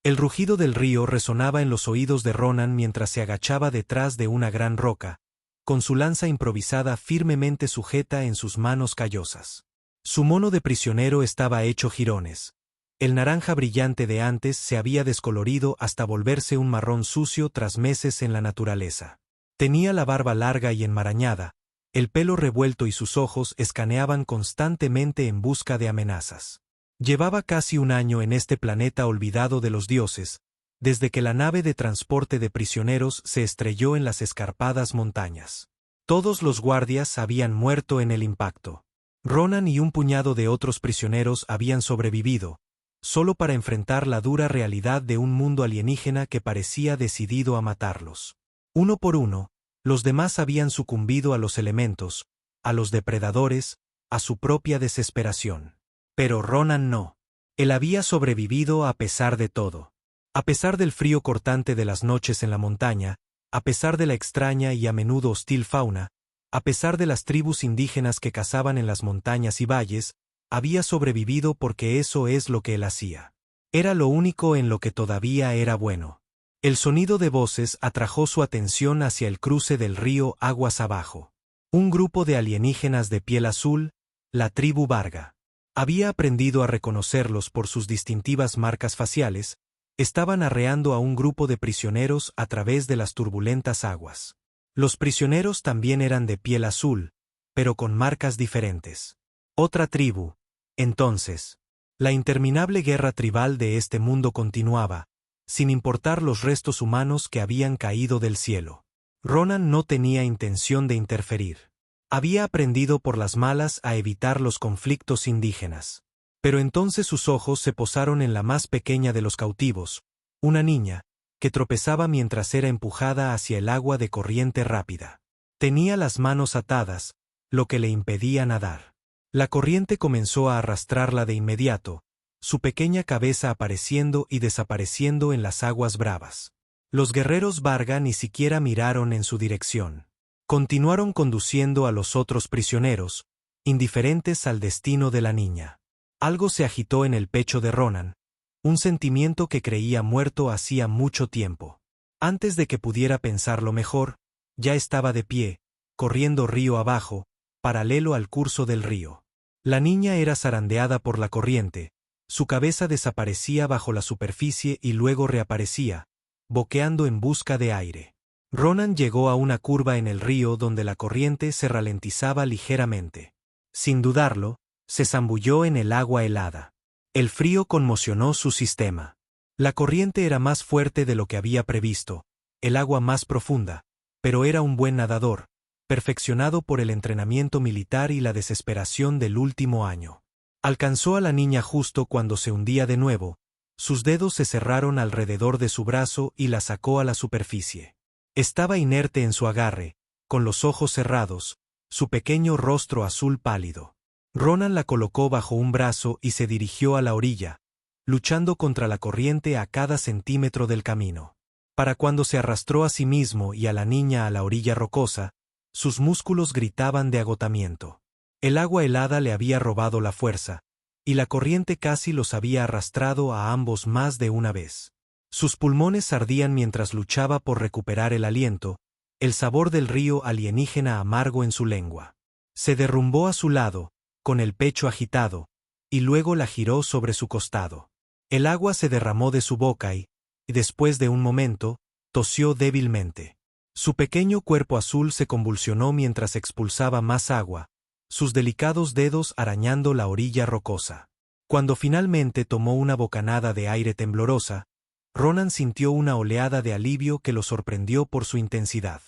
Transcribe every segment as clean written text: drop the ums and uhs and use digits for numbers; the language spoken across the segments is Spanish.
El rugido del río resonaba en los oídos de Ronan mientras se agachaba detrás de una gran roca, con su lanza improvisada firmemente sujeta en sus manos callosas. Su mono de prisionero estaba hecho jirones. El naranja brillante de antes se había descolorido hasta volverse un marrón sucio tras meses en la naturaleza. Tenía la barba larga y enmarañada, el pelo revuelto y sus ojos escaneaban constantemente en busca de amenazas. Llevaba casi un año en este planeta olvidado de los dioses, desde que la nave de transporte de prisioneros se estrelló en las escarpadas montañas. Todos los guardias habían muerto en el impacto. Ronan y un puñado de otros prisioneros habían sobrevivido, solo para enfrentar la dura realidad de un mundo alienígena que parecía decidido a matarlos. Uno por uno, los demás habían sucumbido a los elementos, a los depredadores, a su propia desesperación. Pero Ronan no. Él había sobrevivido a pesar de todo. A pesar del frío cortante de las noches en la montaña, a pesar de la extraña y a menudo hostil fauna, a pesar de las tribus indígenas que cazaban en las montañas y valles, había sobrevivido porque eso es lo que él hacía. Era lo único en lo que todavía era bueno. El sonido de voces atrajo su atención hacia el cruce del río aguas abajo. Un grupo de alienígenas de piel azul, la tribu Varga. Había aprendido a reconocerlos por sus distintivas marcas faciales, estaban arreando a un grupo de prisioneros a través de las turbulentas aguas. Los prisioneros también eran de piel azul, pero con marcas diferentes. Otra tribu. Entonces, la interminable guerra tribal de este mundo continuaba, sin importar los restos humanos que habían caído del cielo. Ronan no tenía intención de interferir. Había aprendido por las malas a evitar los conflictos indígenas. Pero entonces sus ojos se posaron en la más pequeña de los cautivos, una niña, que tropezaba mientras era empujada hacia el agua de corriente rápida. Tenía las manos atadas, lo que le impedía nadar. La corriente comenzó a arrastrarla de inmediato, su pequeña cabeza apareciendo y desapareciendo en las aguas bravas. Los guerreros Varga ni siquiera miraron en su dirección. Continuaron conduciendo a los otros prisioneros, indiferentes al destino de la niña. Algo se agitó en el pecho de Ronan, un sentimiento que creía muerto hacía mucho tiempo. Antes de que pudiera pensarlo mejor, ya estaba de pie, corriendo río abajo, paralelo al curso del río. La niña era zarandeada por la corriente, su cabeza desaparecía bajo la superficie y luego reaparecía, boqueando en busca de aire. Ronan llegó a una curva en el río donde la corriente se ralentizaba ligeramente. Sin dudarlo, se zambulló en el agua helada. El frío conmocionó su sistema. La corriente era más fuerte de lo que había previsto, el agua más profunda, pero era un buen nadador, perfeccionado por el entrenamiento militar y la desesperación del último año. Alcanzó a la niña justo cuando se hundía de nuevo, sus dedos se cerraron alrededor de su brazo y la sacó a la superficie. Estaba inerte en su agarre, con los ojos cerrados, su pequeño rostro azul pálido. Ronan la colocó bajo un brazo y se dirigió a la orilla, luchando contra la corriente a cada centímetro del camino. Para cuando se arrastró a sí mismo y a la niña a la orilla rocosa, sus músculos gritaban de agotamiento. El agua helada le había robado la fuerza, y la corriente casi los había arrastrado a ambos más de una vez. Sus pulmones ardían mientras luchaba por recuperar el aliento, el sabor del río alienígena amargo en su lengua. Se derrumbó a su lado, con el pecho agitado, y luego la giró sobre su costado. El agua se derramó de su boca y, después de un momento, tosió débilmente. Su pequeño cuerpo azul se convulsionó mientras expulsaba más agua, sus delicados dedos arañando la orilla rocosa. Cuando finalmente tomó una bocanada de aire temblorosa, Ronan sintió una oleada de alivio que lo sorprendió por su intensidad.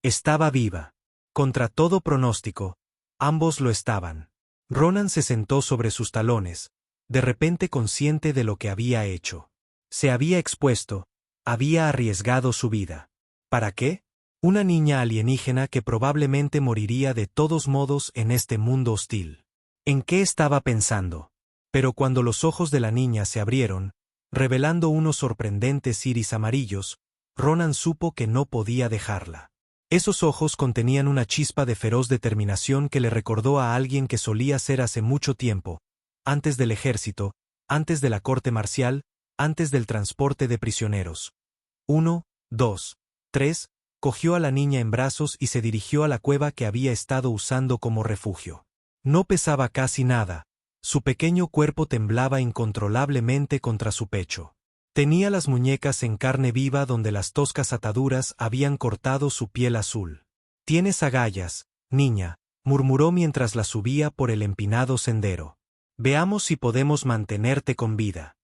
Estaba viva. Contra todo pronóstico, ambos lo estaban. Ronan se sentó sobre sus talones, de repente consciente de lo que había hecho. Se había expuesto, había arriesgado su vida. ¿Para qué? Una niña alienígena que probablemente moriría de todos modos en este mundo hostil. ¿En qué estaba pensando? Pero cuando los ojos de la niña se abrieron, revelando unos sorprendentes iris amarillos, Ronan supo que no podía dejarla. Esos ojos contenían una chispa de feroz determinación que le recordó a alguien que solía ser hace mucho tiempo, antes del ejército, antes de la corte marcial, antes del transporte de prisioneros. 1, 2, 3, cogió a la niña en brazos y se dirigió a la cueva que había estado usando como refugio. No pesaba casi nada. Su pequeño cuerpo temblaba incontrolablemente contra su pecho. Tenía las muñecas en carne viva donde las toscas ataduras habían cortado su piel azul. «Tienes agallas, niña», murmuró mientras la subía por el empinado sendero. «Veamos si podemos mantenerte con vida».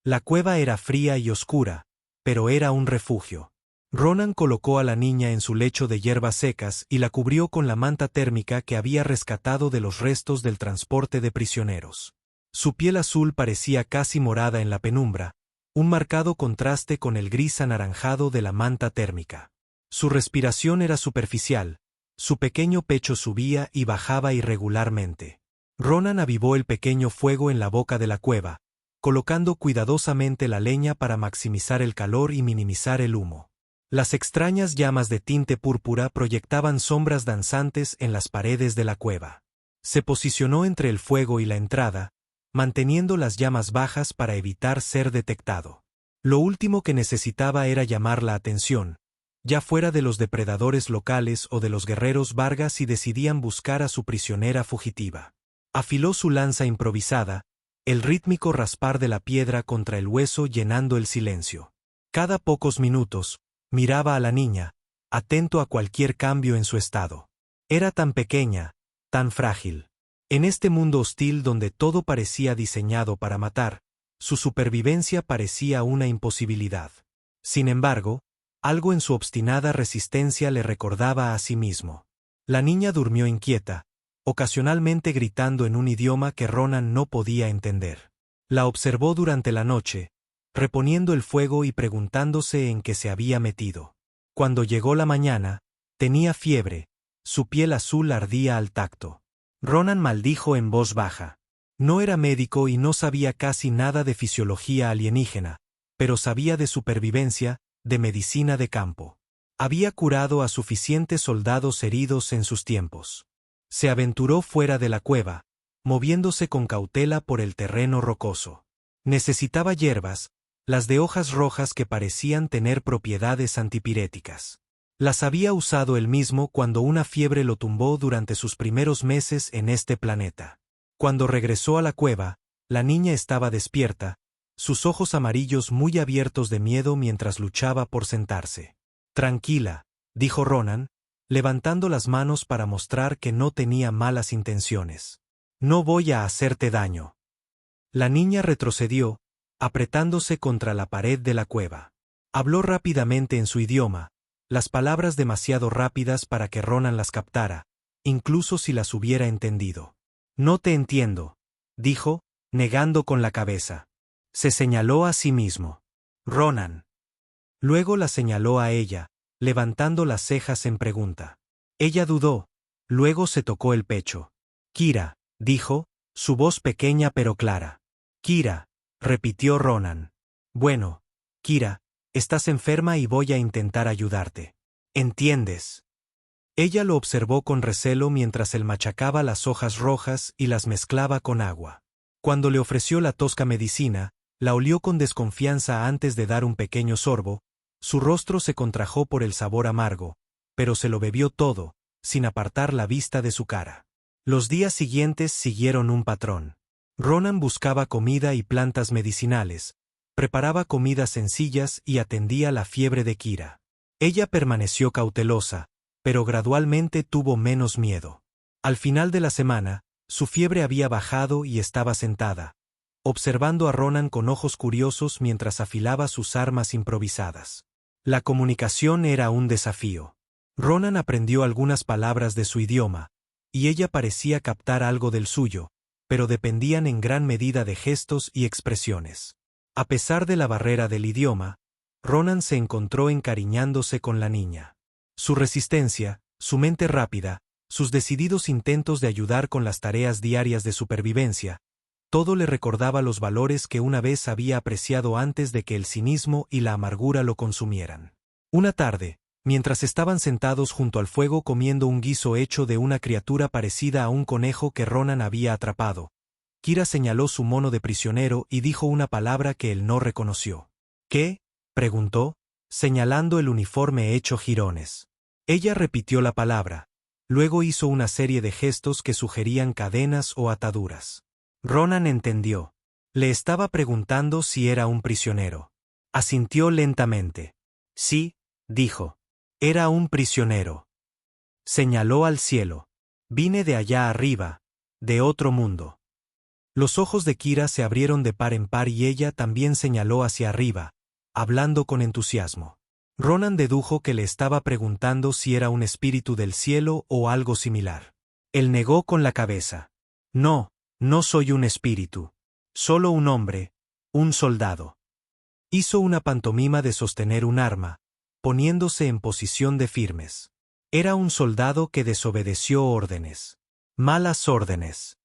La cueva era fría y oscura, pero era un refugio. Ronan colocó a la niña en su lecho de hierbas secas y la cubrió con la manta térmica que había rescatado de los restos del transporte de prisioneros. Su piel azul parecía casi morada en la penumbra, un marcado contraste con el gris anaranjado de la manta térmica. Su respiración era superficial, su pequeño pecho subía y bajaba irregularmente. Ronan avivó el pequeño fuego en la boca de la cueva, colocando cuidadosamente la leña para maximizar el calor y minimizar el humo. Las extrañas llamas de tinte púrpura proyectaban sombras danzantes en las paredes de la cueva. Se posicionó entre el fuego y la entrada, manteniendo las llamas bajas para evitar ser detectado. Lo último que necesitaba era llamar la atención, ya fuera de los depredadores locales o de los guerreros Vargas si decidían buscar a su prisionera fugitiva. Afiló su lanza improvisada, el rítmico raspar de la piedra contra el hueso llenando el silencio. Cada pocos minutos, miraba a la niña, atento a cualquier cambio en su estado. Era tan pequeña, tan frágil. En este mundo hostil donde todo parecía diseñado para matar, su supervivencia parecía una imposibilidad. Sin embargo, algo en su obstinada resistencia le recordaba a sí mismo. La niña durmió inquieta, ocasionalmente gritando en un idioma que Ronan no podía entender. La observó durante la noche, reponiendo el fuego y preguntándose en qué se había metido. Cuando llegó la mañana, tenía fiebre, su piel azul ardía al tacto. Ronan maldijo en voz baja. No era médico y no sabía casi nada de fisiología alienígena, pero sabía de supervivencia, de medicina de campo. Había curado a suficientes soldados heridos en sus tiempos. Se aventuró fuera de la cueva, moviéndose con cautela por el terreno rocoso. Necesitaba hierbas, las de hojas rojas que parecían tener propiedades antipiréticas. Las había usado él mismo cuando una fiebre lo tumbó durante sus primeros meses en este planeta. Cuando regresó a la cueva, la niña estaba despierta, sus ojos amarillos muy abiertos de miedo mientras luchaba por sentarse. «Tranquila», dijo Ronan, levantando las manos para mostrar que no tenía malas intenciones. «No voy a hacerte daño». La niña retrocedió, apretándose contra la pared de la cueva. Habló rápidamente en su idioma, las palabras demasiado rápidas para que Ronan las captara, incluso si las hubiera entendido. «No te entiendo», dijo, negando con la cabeza. Se señaló a sí mismo. «Ronan». Luego la señaló a ella, levantando las cejas en pregunta. Ella dudó, luego se tocó el pecho. «Kira», dijo, su voz pequeña pero clara. «Kira», repitió Ronan. «Bueno, Kira, estás enferma y voy a intentar ayudarte. ¿Entiendes?» Ella lo observó con recelo mientras él machacaba las hojas rojas y las mezclaba con agua. Cuando le ofreció la tosca medicina, la olió con desconfianza antes de dar un pequeño sorbo, su rostro se contrajo por el sabor amargo, pero se lo bebió todo, sin apartar la vista de su cara. Los días siguientes siguieron un patrón. Ronan buscaba comida y plantas medicinales, preparaba comidas sencillas y atendía la fiebre de Kira. Ella permaneció cautelosa, pero gradualmente tuvo menos miedo. Al final de la semana, su fiebre había bajado y estaba sentada, observando a Ronan con ojos curiosos mientras afilaba sus armas improvisadas. La comunicación era un desafío. Ronan aprendió algunas palabras de su idioma, y ella parecía captar algo del suyo, pero dependían en gran medida de gestos y expresiones. A pesar de la barrera del idioma, Ronan se encontró encariñándose con la niña. Su resistencia, su mente rápida, sus decididos intentos de ayudar con las tareas diarias de supervivencia, todo le recordaba los valores que una vez había apreciado antes de que el cinismo y la amargura lo consumieran. Una tarde, mientras estaban sentados junto al fuego comiendo un guiso hecho de una criatura parecida a un conejo que Ronan había atrapado, Kira señaló su mono de prisionero y dijo una palabra que él no reconoció. ¿Qué? Preguntó, señalando el uniforme hecho jirones. Ella repitió la palabra. Luego hizo una serie de gestos que sugerían cadenas o ataduras. Ronan entendió. Le estaba preguntando si era un prisionero. Asintió lentamente. Sí, dijo. Era un prisionero. Señaló al cielo. Vine de allá arriba, de otro mundo. Los ojos de Kira se abrieron de par en par y ella también señaló hacia arriba, hablando con entusiasmo. Ronan dedujo que le estaba preguntando si era un espíritu del cielo o algo similar. Él negó con la cabeza. No, no soy un espíritu. Solo un hombre, un soldado. Hizo una pantomima de sostener un arma, poniéndose en posición de firmes. Era un soldado que desobedeció órdenes. Malas órdenes.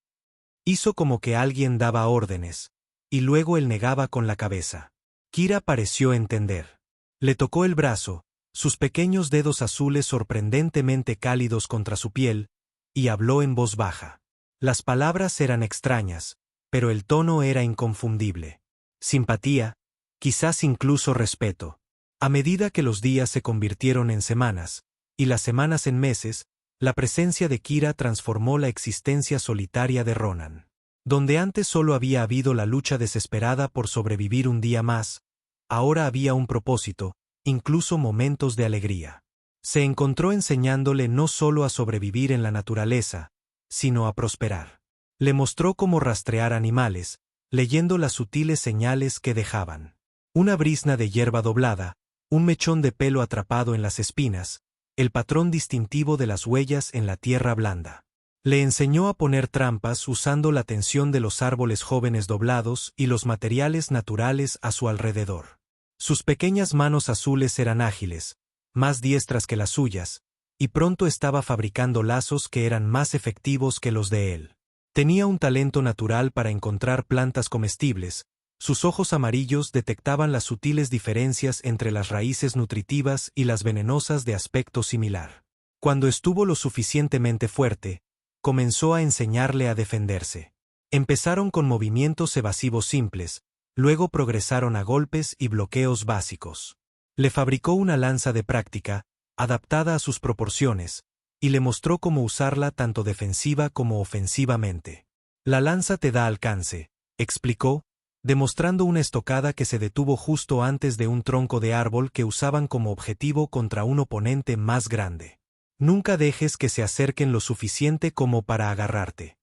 Hizo como que alguien daba órdenes, y luego él negaba con la cabeza. Kira pareció entender. Le tocó el brazo, sus pequeños dedos azules sorprendentemente cálidos contra su piel, y habló en voz baja. Las palabras eran extrañas, pero el tono era inconfundible. Simpatía, quizás incluso respeto. A medida que los días se convirtieron en semanas, y las semanas en meses, la presencia de Kira transformó la existencia solitaria de Ronan. Donde antes solo había habido la lucha desesperada por sobrevivir un día más, ahora había un propósito, incluso momentos de alegría. Se encontró enseñándole no solo a sobrevivir en la naturaleza, sino a prosperar. Le mostró cómo rastrear animales, leyendo las sutiles señales que dejaban. Una brizna de hierba doblada, un mechón de pelo atrapado en las espinas, el patrón distintivo de las huellas en la tierra blanda. Le enseñó a poner trampas usando la tensión de los árboles jóvenes doblados y los materiales naturales a su alrededor. Sus pequeñas manos azules eran ágiles, más diestras que las suyas, y pronto estaba fabricando lazos que eran más efectivos que los de él. Tenía un talento natural para encontrar plantas comestibles. Sus ojos amarillos detectaban las sutiles diferencias entre las raíces nutritivas y las venenosas de aspecto similar. Cuando estuvo lo suficientemente fuerte, comenzó a enseñarle a defenderse. Empezaron con movimientos evasivos simples, luego progresaron a golpes y bloqueos básicos. Le fabricó una lanza de práctica, adaptada a sus proporciones, y le mostró cómo usarla tanto defensiva como ofensivamente. La lanza te da alcance, explicó, demostrando una estocada que se detuvo justo antes de un tronco de árbol que usaban como objetivo contra un oponente más grande. Nunca dejes que se acerquen lo suficiente como para agarrarte.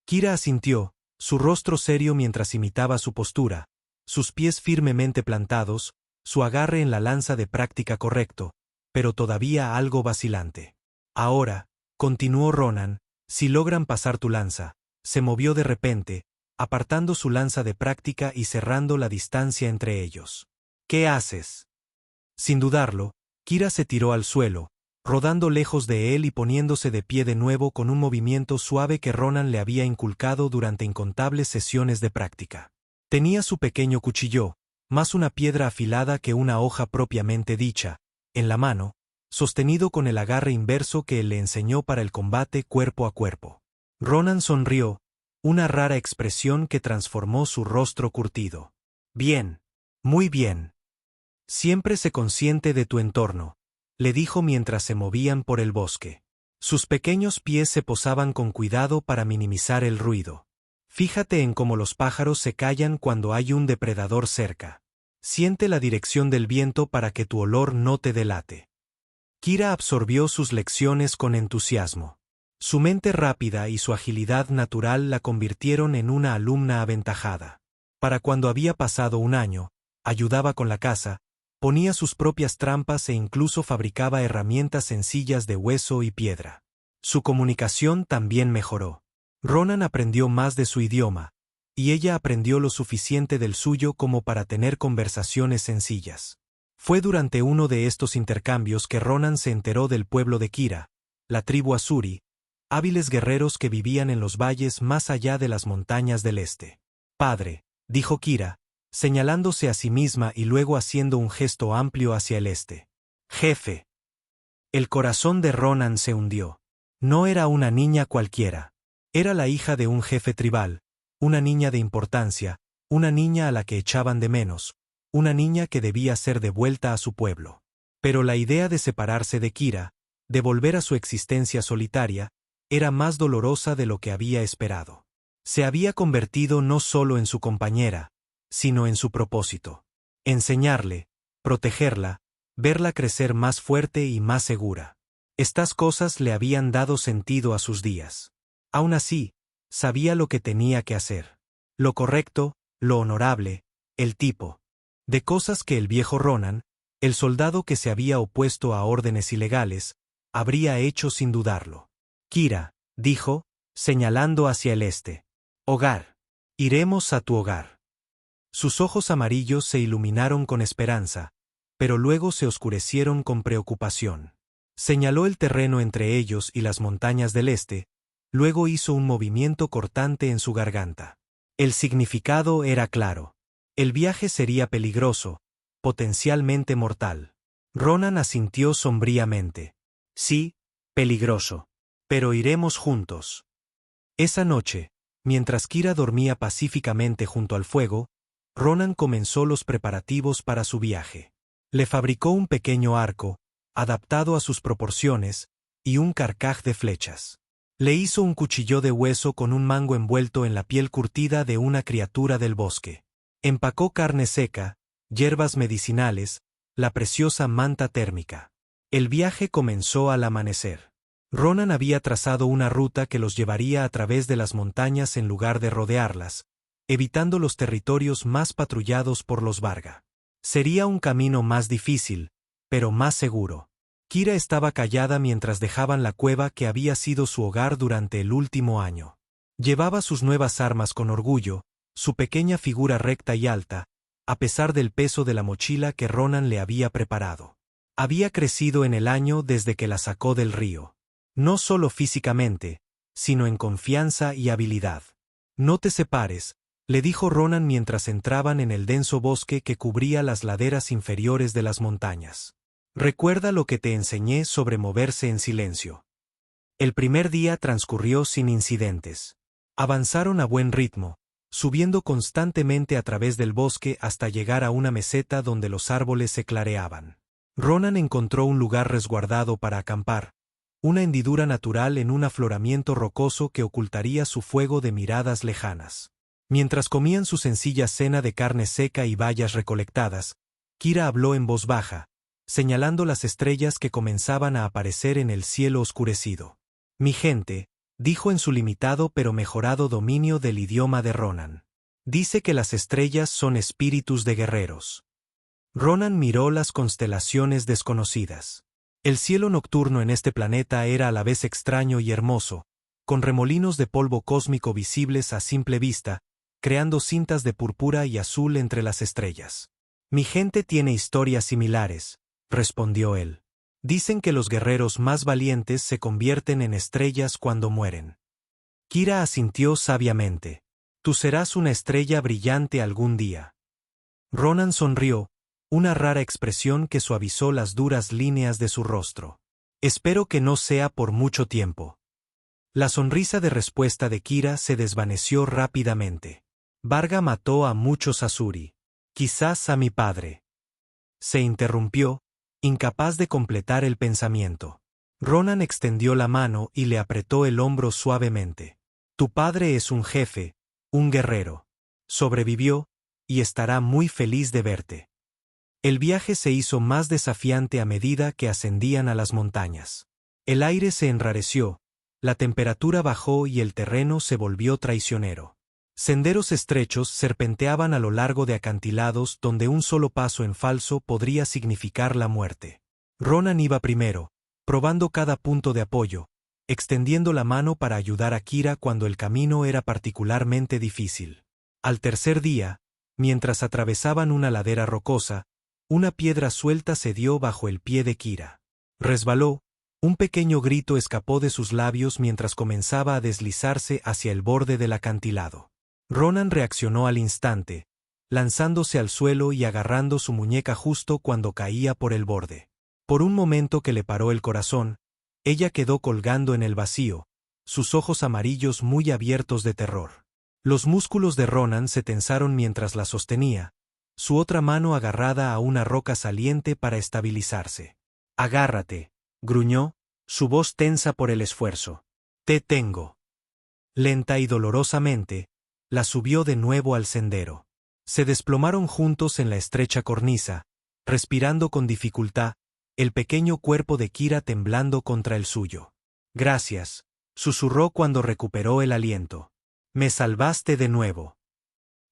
Kira asintió, su rostro serio mientras imitaba su postura, sus pies firmemente plantados, su agarre en la lanza de práctica correcto, pero todavía algo vacilante. Ahora, continuó Ronan, si logran pasar tu lanza, se movió de repente, apartando su lanza de práctica y cerrando la distancia entre ellos. ¿Qué haces? Sin dudarlo, Kira se tiró al suelo, rodando lejos de él y poniéndose de pie de nuevo con un movimiento suave que Ronan le había inculcado durante incontables sesiones de práctica. Tenía su pequeño cuchillo, más una piedra afilada que una hoja propiamente dicha, en la mano, sostenido con el agarre inverso que él le enseñó para el combate cuerpo a cuerpo. Ronan sonrió, una rara expresión que transformó su rostro curtido. Bien. Muy bien. Siempre sé consciente de tu entorno, le dijo mientras se movían por el bosque. Sus pequeños pies se posaban con cuidado para minimizar el ruido. Fíjate en cómo los pájaros se callan cuando hay un depredador cerca. Siente la dirección del viento para que tu olor no te delate. Kira absorbió sus lecciones con entusiasmo. Su mente rápida y su agilidad natural la convirtieron en una alumna aventajada. Para cuando había pasado un año, ayudaba con la caza, ponía sus propias trampas e incluso fabricaba herramientas sencillas de hueso y piedra. Su comunicación también mejoró. Ronan aprendió más de su idioma, y ella aprendió lo suficiente del suyo como para tener conversaciones sencillas. Fue durante uno de estos intercambios que Ronan se enteró del pueblo de Kira, la tribu Asuri, hábiles guerreros que vivían en los valles más allá de las montañas del este. Padre, dijo Kira, señalándose a sí misma y luego haciendo un gesto amplio hacia el este. Jefe. El corazón de Ronan se hundió. No era una niña cualquiera. Era la hija de un jefe tribal, una niña de importancia, una niña a la que echaban de menos, una niña que debía ser devuelta a su pueblo. Pero la idea de separarse de Kira, de volver a su existencia solitaria, era más dolorosa de lo que había esperado. Se había convertido no solo en su compañera, sino en su propósito. Enseñarle, protegerla, verla crecer más fuerte y más segura. Estas cosas le habían dado sentido a sus días. Aún así, sabía lo que tenía que hacer. Lo correcto, lo honorable, el tipo de cosas que el viejo Ronan, el soldado que se había opuesto a órdenes ilegales, habría hecho sin dudarlo. Kira, dijo, señalando hacia el este. Hogar. Iremos a tu hogar. Sus ojos amarillos se iluminaron con esperanza, pero luego se oscurecieron con preocupación. Señaló el terreno entre ellos y las montañas del este, luego hizo un movimiento cortante en su garganta. El significado era claro. El viaje sería peligroso, potencialmente mortal. Ronan asintió sombríamente. Sí, peligroso. Pero iremos juntos. Esa noche, mientras Kira dormía pacíficamente junto al fuego, Ronan comenzó los preparativos para su viaje. Le fabricó un pequeño arco, adaptado a sus proporciones, y un carcaj de flechas. Le hizo un cuchillo de hueso con un mango envuelto en la piel curtida de una criatura del bosque. Empacó carne seca, hierbas medicinales, la preciosa manta térmica. El viaje comenzó al amanecer. Ronan había trazado una ruta que los llevaría a través de las montañas en lugar de rodearlas, evitando los territorios más patrullados por los Varga. Sería un camino más difícil, pero más seguro. Kira estaba callada mientras dejaban la cueva que había sido su hogar durante el último año. Llevaba sus nuevas armas con orgullo, su pequeña figura recta y alta, a pesar del peso de la mochila que Ronan le había preparado. Había crecido en el año desde que la sacó del río. No solo físicamente, sino en confianza y habilidad. No te separes, le dijo Ronan mientras entraban en el denso bosque que cubría las laderas inferiores de las montañas. Recuerda lo que te enseñé sobre moverse en silencio. El primer día transcurrió sin incidentes. Avanzaron a buen ritmo, subiendo constantemente a través del bosque hasta llegar a una meseta donde los árboles se clareaban. Ronan encontró un lugar resguardado para acampar, una hendidura natural en un afloramiento rocoso que ocultaría su fuego de miradas lejanas. Mientras comían su sencilla cena de carne seca y bayas recolectadas, Kira habló en voz baja, señalando las estrellas que comenzaban a aparecer en el cielo oscurecido. Mi gente, dijo en su limitado pero mejorado dominio del idioma de Ronan. Dice que las estrellas son espíritus de guerreros. Ronan miró las constelaciones desconocidas. El cielo nocturno en este planeta era a la vez extraño y hermoso, con remolinos de polvo cósmico visibles a simple vista, creando cintas de púrpura y azul entre las estrellas. Mi gente tiene historias similares, respondió él. Dicen que los guerreros más valientes se convierten en estrellas cuando mueren. Kira asintió sabiamente. Tú serás una estrella brillante algún día. Ronan sonrió, una rara expresión que suavizó las duras líneas de su rostro. Espero que no sea por mucho tiempo. La sonrisa de respuesta de Kira se desvaneció rápidamente. Varga mató a muchos Asuri. Quizás a mi padre. Se interrumpió, incapaz de completar el pensamiento. Ronan extendió la mano y le apretó el hombro suavemente. Tu padre es un jefe, un guerrero. Sobrevivió, y estará muy feliz de verte. El viaje se hizo más desafiante a medida que ascendían a las montañas. El aire se enrareció, la temperatura bajó y el terreno se volvió traicionero. Senderos estrechos serpenteaban a lo largo de acantilados donde un solo paso en falso podría significar la muerte. Ronan iba primero, probando cada punto de apoyo, extendiendo la mano para ayudar a Kira cuando el camino era particularmente difícil. Al tercer día, mientras atravesaban una ladera rocosa, una piedra suelta se dio bajo el pie de Kira. Resbaló, un pequeño grito escapó de sus labios mientras comenzaba a deslizarse hacia el borde del acantilado. Ronan reaccionó al instante, lanzándose al suelo y agarrando su muñeca justo cuando caía por el borde. Por un momento que le paró el corazón, ella quedó colgando en el vacío, sus ojos amarillos muy abiertos de terror. Los músculos de Ronan se tensaron mientras la sostenía, su otra mano agarrada a una roca saliente para estabilizarse. «Agárrate», gruñó, su voz tensa por el esfuerzo. «Te tengo». Lenta y dolorosamente, la subió de nuevo al sendero. Se desplomaron juntos en la estrecha cornisa, respirando con dificultad, el pequeño cuerpo de Kira temblando contra el suyo. «Gracias», susurró cuando recuperó el aliento. «Me salvaste de nuevo».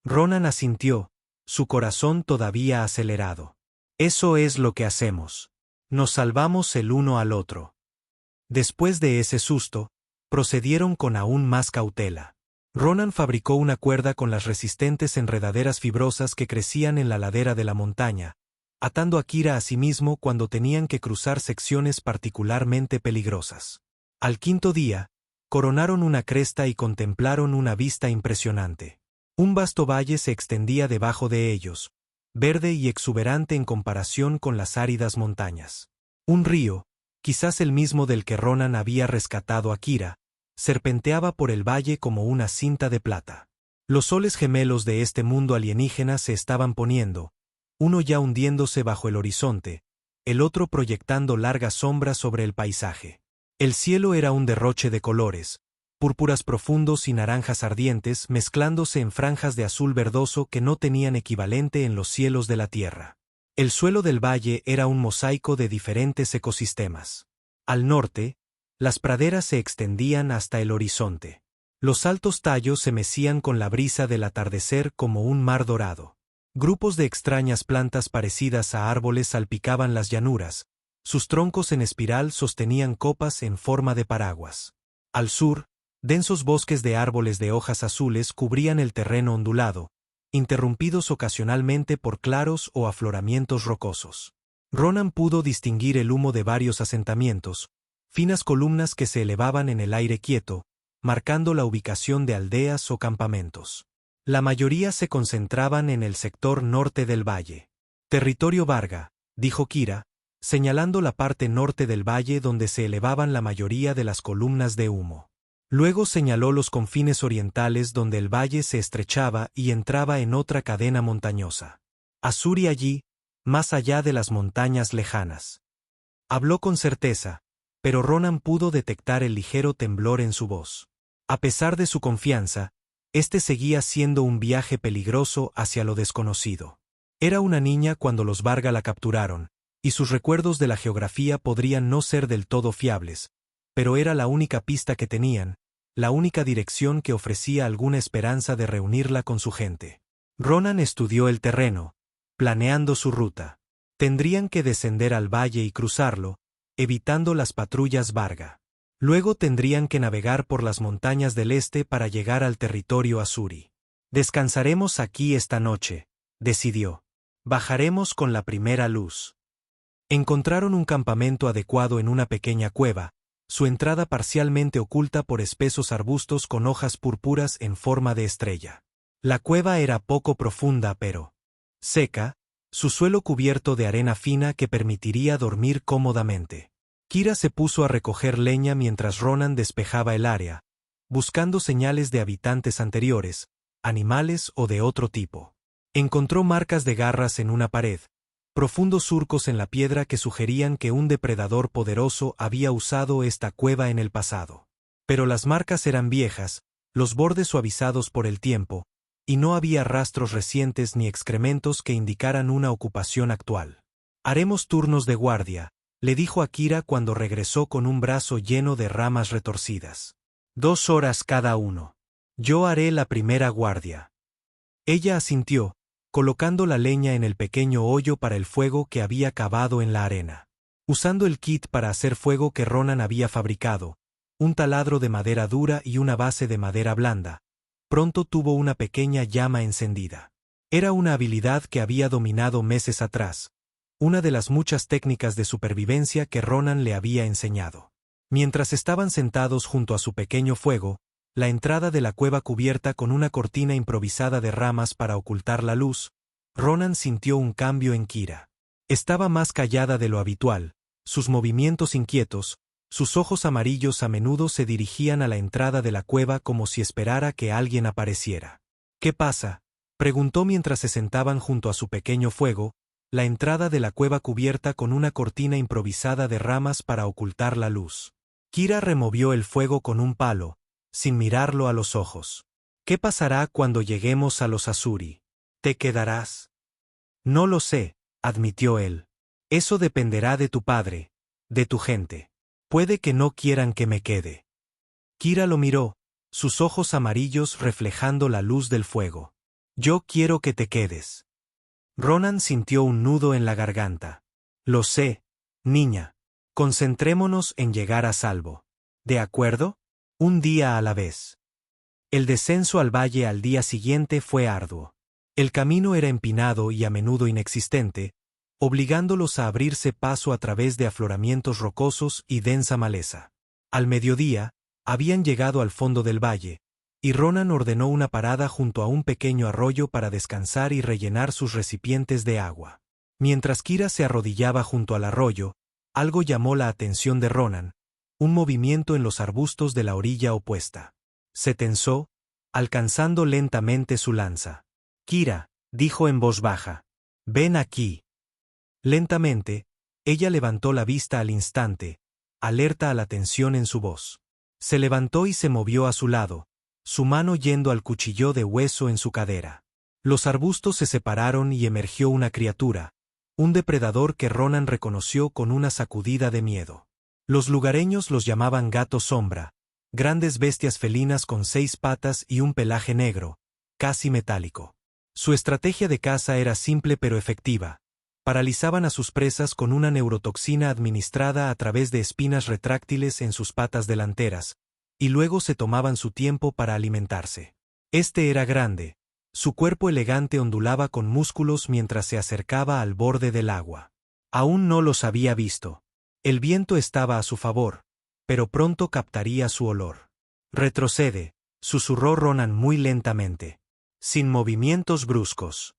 Ronan asintió, su corazón todavía acelerado. «Eso es lo que hacemos. Nos salvamos el uno al otro». Después de ese susto, procedieron con aún más cautela. Ronan fabricó una cuerda con las resistentes enredaderas fibrosas que crecían en la ladera de la montaña, atando a Kira a sí mismo cuando tenían que cruzar secciones particularmente peligrosas. Al quinto día, coronaron una cresta y contemplaron una vista impresionante. Un vasto valle se extendía debajo de ellos, verde y exuberante en comparación con las áridas montañas. Un río, quizás el mismo del que Ronan había rescatado a Kira, serpenteaba por el valle como una cinta de plata. Los soles gemelos de este mundo alienígena se estaban poniendo, uno ya hundiéndose bajo el horizonte, el otro proyectando largas sombras sobre el paisaje. El cielo era un derroche de colores, púrpuras profundos y naranjas ardientes mezclándose en franjas de azul verdoso que no tenían equivalente en los cielos de la tierra. El suelo del valle era un mosaico de diferentes ecosistemas. Al norte, las praderas se extendían hasta el horizonte. Los altos tallos se mecían con la brisa del atardecer como un mar dorado. Grupos de extrañas plantas parecidas a árboles salpicaban las llanuras, sus troncos en espiral sostenían copas en forma de paraguas. Al sur, densos bosques de árboles de hojas azules cubrían el terreno ondulado, interrumpidos ocasionalmente por claros o afloramientos rocosos. Ronan pudo distinguir el humo de varios asentamientos, finas columnas que se elevaban en el aire quieto, marcando la ubicación de aldeas o campamentos. La mayoría se concentraban en el sector norte del valle. «Territorio Varga», dijo Kira, señalando la parte norte del valle donde se elevaban la mayoría de las columnas de humo. Luego señaló los confines orientales donde el valle se estrechaba y entraba en otra cadena montañosa. «Azuri allí, más allá de las montañas lejanas». Habló con certeza, pero Ronan pudo detectar el ligero temblor en su voz. A pesar de su confianza, este seguía siendo un viaje peligroso hacia lo desconocido. Era una niña cuando los Varga la capturaron, y sus recuerdos de la geografía podrían no ser del todo fiables, pero era la única pista que tenían, la única dirección que ofrecía alguna esperanza de reunirla con su gente. Ronan estudió el terreno, planeando su ruta. Tendrían que descender al valle y cruzarlo, evitando las patrullas Varga. Luego tendrían que navegar por las montañas del este para llegar al territorio Azuri. «Descansaremos aquí esta noche», decidió. «Bajaremos con la primera luz». Encontraron un campamento adecuado en una pequeña cueva, su entrada parcialmente oculta por espesos arbustos con hojas púrpuras en forma de estrella. La cueva era poco profunda pero seca, su suelo cubierto de arena fina que permitiría dormir cómodamente. Kira se puso a recoger leña mientras Ronan despejaba el área, buscando señales de habitantes anteriores, animales o de otro tipo. Encontró marcas de garras en una pared, profundos surcos en la piedra que sugerían que un depredador poderoso había usado esta cueva en el pasado. Pero las marcas eran viejas, los bordes suavizados por el tiempo, y no había rastros recientes ni excrementos que indicaran una ocupación actual. «Haremos turnos de guardia», le dijo a Kira cuando regresó con un brazo lleno de ramas retorcidas. «2 horas cada uno. Yo haré la primera guardia». Ella asintió, colocando la leña en el pequeño hoyo para el fuego que había cavado en la arena. Usando el kit para hacer fuego que Ronan había fabricado, un taladro de madera dura y una base de madera blanda, pronto tuvo una pequeña llama encendida. Era una habilidad que había dominado meses atrás, una de las muchas técnicas de supervivencia que Ronan le había enseñado. Mientras estaban sentados junto a su pequeño fuego, la entrada de la cueva cubierta con una cortina improvisada de ramas para ocultar la luz, Ronan sintió un cambio en Kira. Estaba más callada de lo habitual, sus movimientos inquietos, Sus ojos amarillos a menudo se dirigían a la entrada de la cueva como si esperara que alguien apareciera. ¿Qué pasa?, preguntó mientras se sentaban junto a su pequeño fuego, la entrada de la cueva cubierta con una cortina improvisada de ramas para ocultar la luz. Kira removió el fuego con un palo, sin mirarlo a los ojos. ¿Qué pasará cuando lleguemos a los Asuri? ¿Te quedarás? No lo sé, admitió él. Eso dependerá de tu padre, de tu gente. Puede que no quieran que me quede. Kira lo miró, sus ojos amarillos reflejando la luz del fuego. Yo quiero que te quedes. Ronan sintió un nudo en la garganta. Lo sé, niña. Concentrémonos en llegar a salvo. ¿De acuerdo? Un día a la vez. El descenso al valle al día siguiente fue arduo. El camino era empinado y a menudo inexistente, obligándolos a abrirse paso a través de afloramientos rocosos y densa maleza. Al mediodía, habían llegado al fondo del valle, y Ronan ordenó una parada junto a un pequeño arroyo para descansar y rellenar sus recipientes de agua. Mientras Kira se arrodillaba junto al arroyo, algo llamó la atención de Ronan, un movimiento en los arbustos de la orilla opuesta. Se tensó, alcanzando lentamente su lanza. Kira, dijo en voz baja, ven aquí. Lentamente, ella levantó la vista al instante, alerta a la tensión en su voz. Se levantó y se movió a su lado, su mano yendo al cuchillo de hueso en su cadera. Los arbustos se separaron y emergió una criatura, un depredador que Ronan reconoció con una sacudida de miedo. Los lugareños los llamaban gato sombra, grandes bestias felinas con 6 patas y un pelaje negro, casi metálico. Su estrategia de caza era simple pero efectiva. Paralizaban a sus presas con una neurotoxina administrada a través de espinas retráctiles en sus patas delanteras, y luego se tomaban su tiempo para alimentarse. Este era grande. Su cuerpo elegante ondulaba con músculos mientras se acercaba al borde del agua. Aún no los había visto. El viento estaba a su favor, pero pronto captaría su olor. Retrocede, susurró Ronan muy lentamente. Sin movimientos bruscos.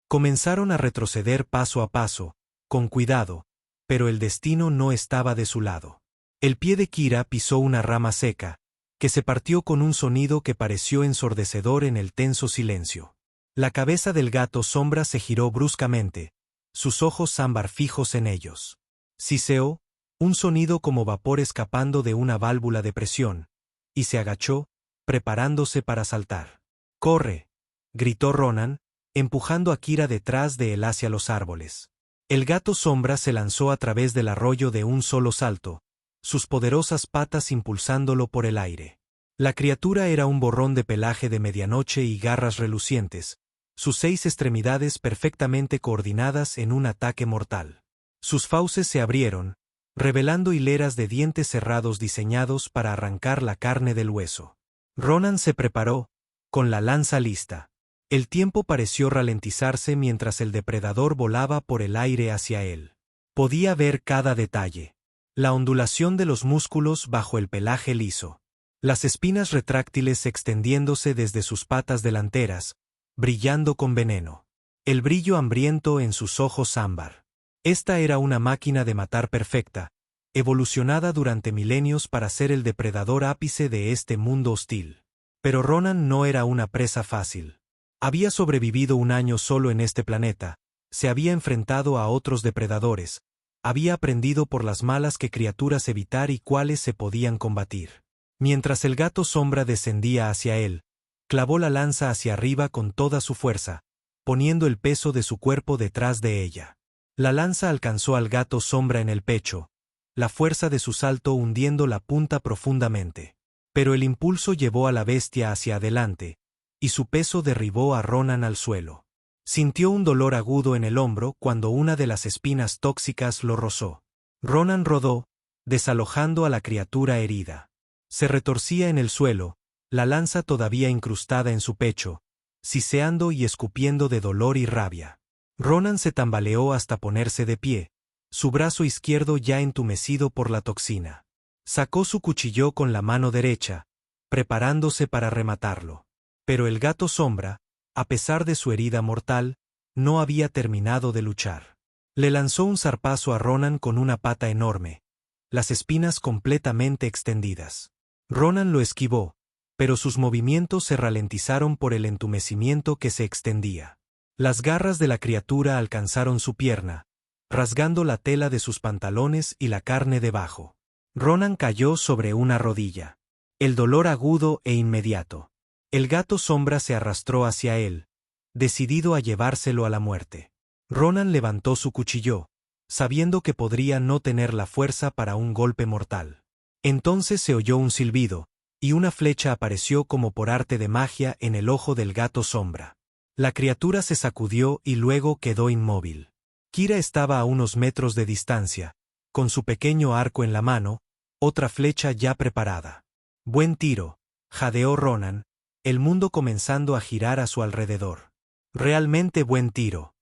Comenzaron a retroceder paso a paso, con cuidado, pero el destino no estaba de su lado. El pie de Kira pisó una rama seca, que se partió con un sonido que pareció ensordecedor en el tenso silencio. La cabeza del gato sombra se giró bruscamente, sus ojos ámbar fijos en ellos. Siseó, un sonido como vapor escapando de una válvula de presión, y se agachó, preparándose para saltar. ¡Corre!, gritó Ronan, empujando a Kira detrás de él hacia los árboles. El gato sombra se lanzó a través del arroyo de un solo salto, sus poderosas patas impulsándolo por el aire. La criatura era un borrón de pelaje de medianoche y garras relucientes, sus 6 extremidades perfectamente coordinadas en un ataque mortal. Sus fauces se abrieron, revelando hileras de dientes cerrados diseñados para arrancar la carne del hueso. Ronan se preparó, con la lanza lista. El tiempo pareció ralentizarse mientras el depredador volaba por el aire hacia él. Podía ver cada detalle. La ondulación de los músculos bajo el pelaje liso. Las espinas retráctiles extendiéndose desde sus patas delanteras, brillando con veneno. El brillo hambriento en sus ojos ámbar. Esta era una máquina de matar perfecta, evolucionada durante milenios para ser el depredador ápice de este mundo hostil. Pero Ronan no era una presa fácil. Había sobrevivido un año solo en este planeta, se había enfrentado a otros depredadores, había aprendido por las malas qué criaturas evitar y cuáles se podían combatir. Mientras el gato sombra descendía hacia él, clavó la lanza hacia arriba con toda su fuerza, poniendo el peso de su cuerpo detrás de ella. La lanza alcanzó al gato sombra en el pecho, la fuerza de su salto hundiendo la punta profundamente. Pero el impulso llevó a la bestia hacia adelante, y su peso derribó a Ronan al suelo. Sintió un dolor agudo en el hombro cuando una de las espinas tóxicas lo rozó. Ronan rodó, desalojando a la criatura herida. Se retorcía en el suelo, la lanza todavía incrustada en su pecho, siseando y escupiendo de dolor y rabia. Ronan se tambaleó hasta ponerse de pie, su brazo izquierdo ya entumecido por la toxina. Sacó su cuchillo con la mano derecha, preparándose para rematarlo. Pero el gato sombra, a pesar de su herida mortal, no había terminado de luchar. Le lanzó un zarpazo a Ronan con una pata enorme, las espinas completamente extendidas. Ronan lo esquivó, pero sus movimientos se ralentizaron por el entumecimiento que se extendía. Las garras de la criatura alcanzaron su pierna, rasgando la tela de sus pantalones y la carne debajo. Ronan cayó sobre una rodilla. El dolor agudo e inmediato. El gato sombra se arrastró hacia él, decidido a llevárselo a la muerte. Ronan levantó su cuchillo, sabiendo que podría no tener la fuerza para un golpe mortal. Entonces se oyó un silbido, y una flecha apareció como por arte de magia en el ojo del gato sombra. La criatura se sacudió y luego quedó inmóvil. Kira estaba a unos metros de distancia, con su pequeño arco en la mano, otra flecha ya preparada. Buen tiro, jadeó Ronan, el mundo comenzando a girar a su alrededor. Realmente buen tiro.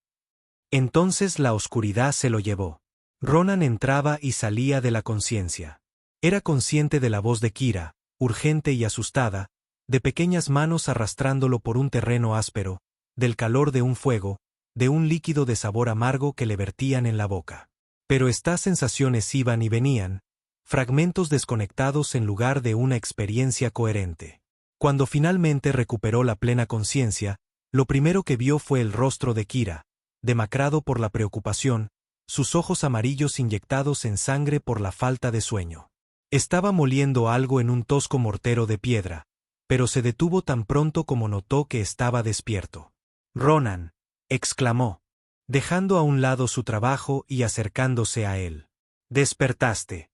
Entonces la oscuridad se lo llevó. Ronan entraba y salía de la conciencia. Era consciente de la voz de Kira, urgente y asustada, de pequeñas manos arrastrándolo por un terreno áspero, del calor de un fuego, de un líquido de sabor amargo que le vertían en la boca. Pero estas sensaciones iban y venían, fragmentos desconectados en lugar de una experiencia coherente. Cuando finalmente recuperó la plena conciencia, lo primero que vio fue el rostro de Kira, demacrado por la preocupación, sus ojos amarillos inyectados en sangre por la falta de sueño. Estaba moliendo algo en un tosco mortero de piedra, pero se detuvo tan pronto como notó que estaba despierto. «Ronan», exclamó, dejando a un lado su trabajo y acercándose a él. «Despertaste».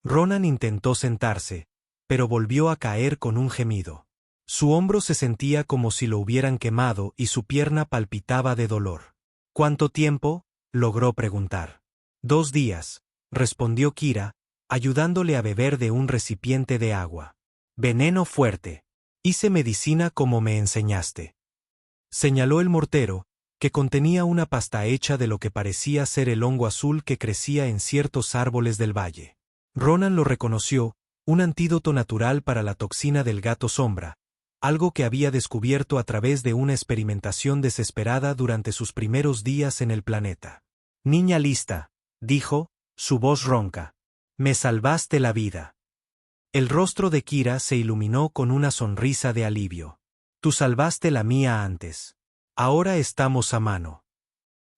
Ronan intentó sentarse, pero volvió a caer con un gemido. Su hombro se sentía como si lo hubieran quemado y su pierna palpitaba de dolor. «¿Cuánto tiempo?», logró preguntar. «2 días», respondió Kira, ayudándole a beber de un recipiente de agua. «Veneno fuerte. Hice medicina como me enseñaste». Señaló el mortero, que contenía una pasta hecha de lo que parecía ser el hongo azul que crecía en ciertos árboles del valle. Ronan lo reconoció, un antídoto natural para la toxina del gato sombra, algo que había descubierto a través de una experimentación desesperada durante sus primeros días en el planeta. «Niña lista», dijo, su voz ronca. «Me salvaste la vida». El rostro de Kira se iluminó con una sonrisa de alivio. «Tú salvaste la mía antes. Ahora estamos a mano».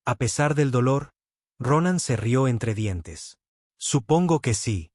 A pesar del dolor, Ronan se rió entre dientes. «Supongo que sí».